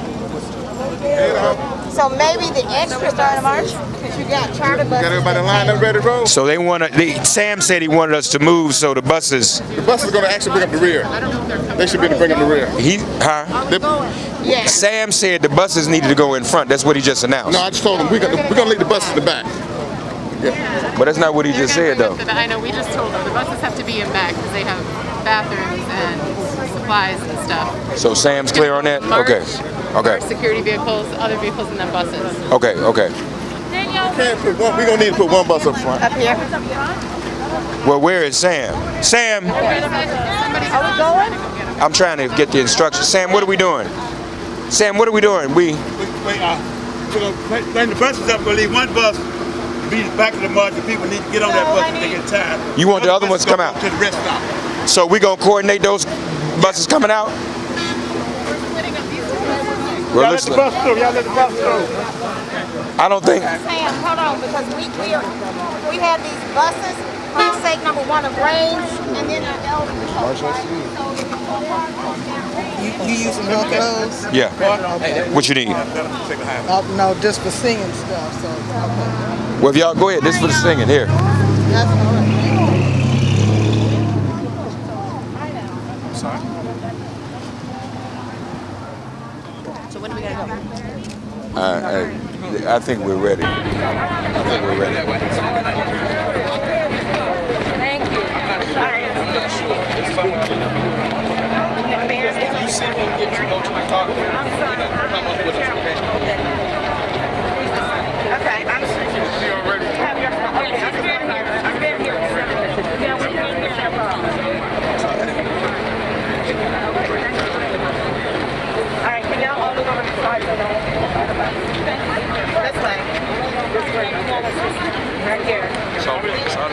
So maybe the extras are in march because you got charter buses. Got everybody lined up, ready to roll? So they want to. Sam said he wanted us to move so the buses. The bus is going to actually bring up the rear. They should be able to bring up the rear. Yeah. Sam said the buses needed to go in front. That's what he just announced. No, I just told him we're going to leave the buses in the back. Yeah. But that's not what he just said, though. I know, we just told them the buses have to be in back because they have bathrooms and supplies and stuff. So Sam's clear on that? Okay. Okay. Security vehicles, other vehicles, and then buses. Okay, okay. We're going to need to put one bus up front. Up here. Well, where is Sam? Sam! Are we going? I'm trying to get the instructions. Sam, what are we doing? Sam, what are we doing? We're going to bring the buses up. We're going to leave one bus to be back of the march. The people need to get on that bus if they get tired. You want the other ones to come out? To the rest stop. So we're going to coordinate those buses coming out? Y'all let the bus through. Y'all let the bus through. I don't think. Sam, hold on, because we have these buses for the sake, number one, of range, and then our elderly folks, right? You using both of those? Yeah. What you need? No, just for singing stuff. So okay. Well, if y'all go ahead. This is for the singing here. That's all right. I'm sorry. So when do we gotta go? I think we're ready. I think we're ready. Thank you. You see when we get to go to the car, come up with us, okay? Okay, I'm ready. I'm very here. All right, can y'all all move over to the side? This way. This way. Right here. Okay, we're going to try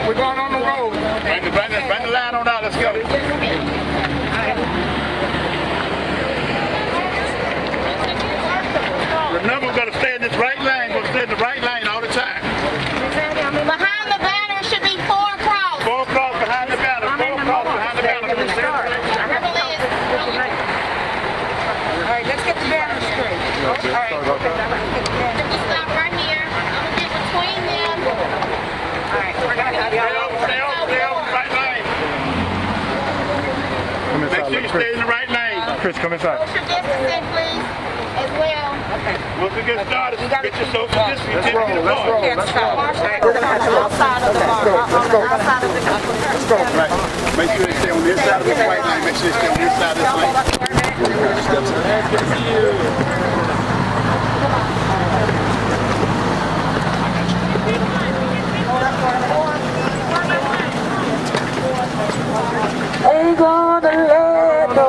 We're going on the road. Bring the line on out. Let's go. Remember, we're going to stay in this right lane. We're going to stay in the right lane all the time. Behind the banner should be 4 across. 4 across behind the banner. 4 across behind the banner. All right, let's get the banner straight. All right. If we stop right here, I'm going to get between them. All right, we're going to have y'all. Stay on the right lane. Make sure you stay in the right lane. Chris, come inside. Social distancing, please, as well. Okay. Once we get started, get your social distancing. Let's roll. We're going to have the outside of the bar. Let's go. Let's go. Right. Make sure they stay on this side of this white line. Make sure they stay on this side of this lane. Ain't gonna let no.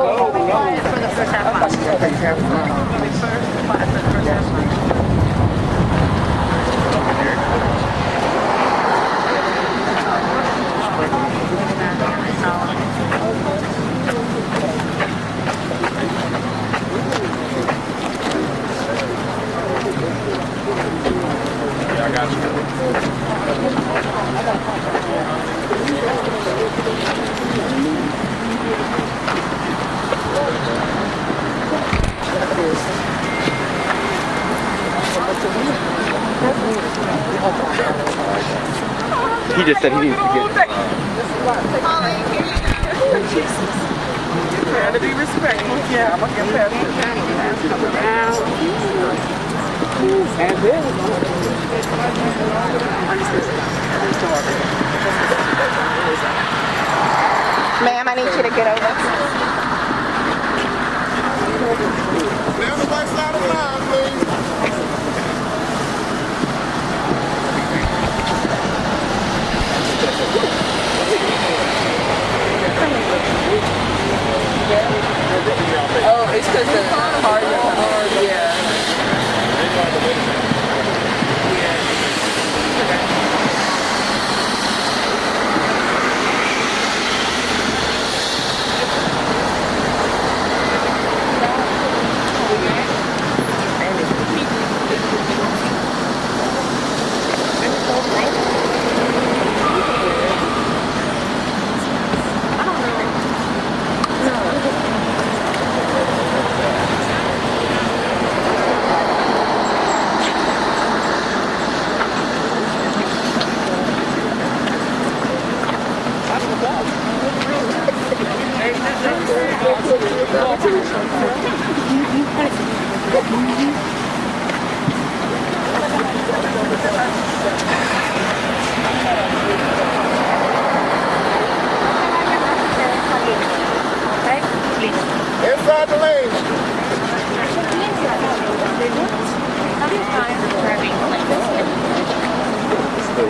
Yeah, I got He just said he needs to get. Trying to be respectful. Yeah, I'm gonna get past this. Ma'am, I need you to get over. Oh, it's because the car, yeah. Inside the lane.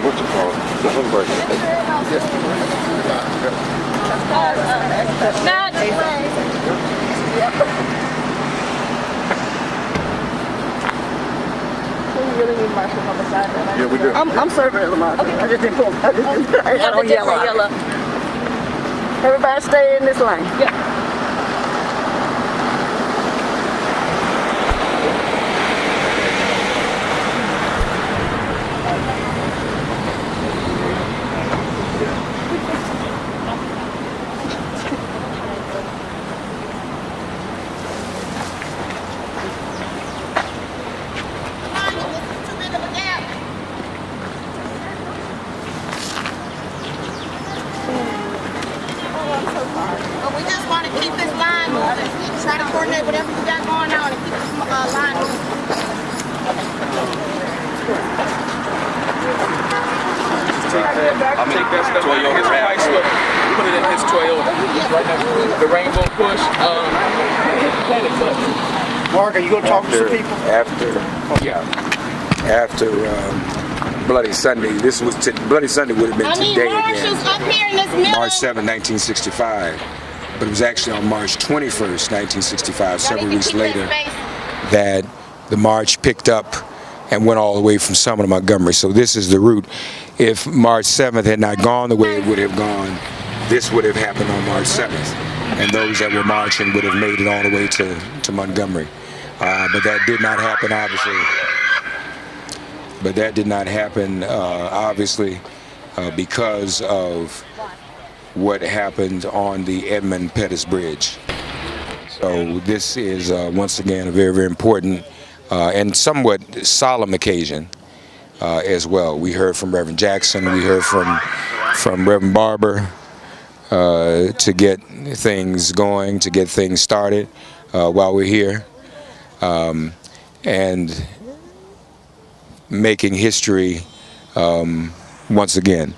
What's it called? The Humber. Yeah, we do. I'm serving at the market. I just didn't pull. I don't yellow. Everybody stay in this lane. Yeah. But we just want to keep this line moving. Try to coordinate whatever you got going on and keep this line moving. I'll take that Toyota Rav4. Put it in his Toyota. Right now, the rainbow push. Mark, are you going to talk to some people? After Bloody Sunday, Bloody Sunday would have been today again. Up here in this middle. March 7, 1965. But it was actually on March 21st, 1965, several weeks later, that the march picked up and went all the way from Selma-to-Montgomery. So this is the route. If March 7th had not gone the way it would have gone, this would have happened on March 7th. And those that were marching would have made it all the way to Montgomery. But that did not happen, obviously. But that did not happen, obviously, because of what happened on the Edmund Pettus Bridge. So this is, once again, a very, very important and somewhat solemn occasion as well. We heard from Reverend Jackson. We heard from Reverend Barber to get things going, to get things started while we're here. And making history once again.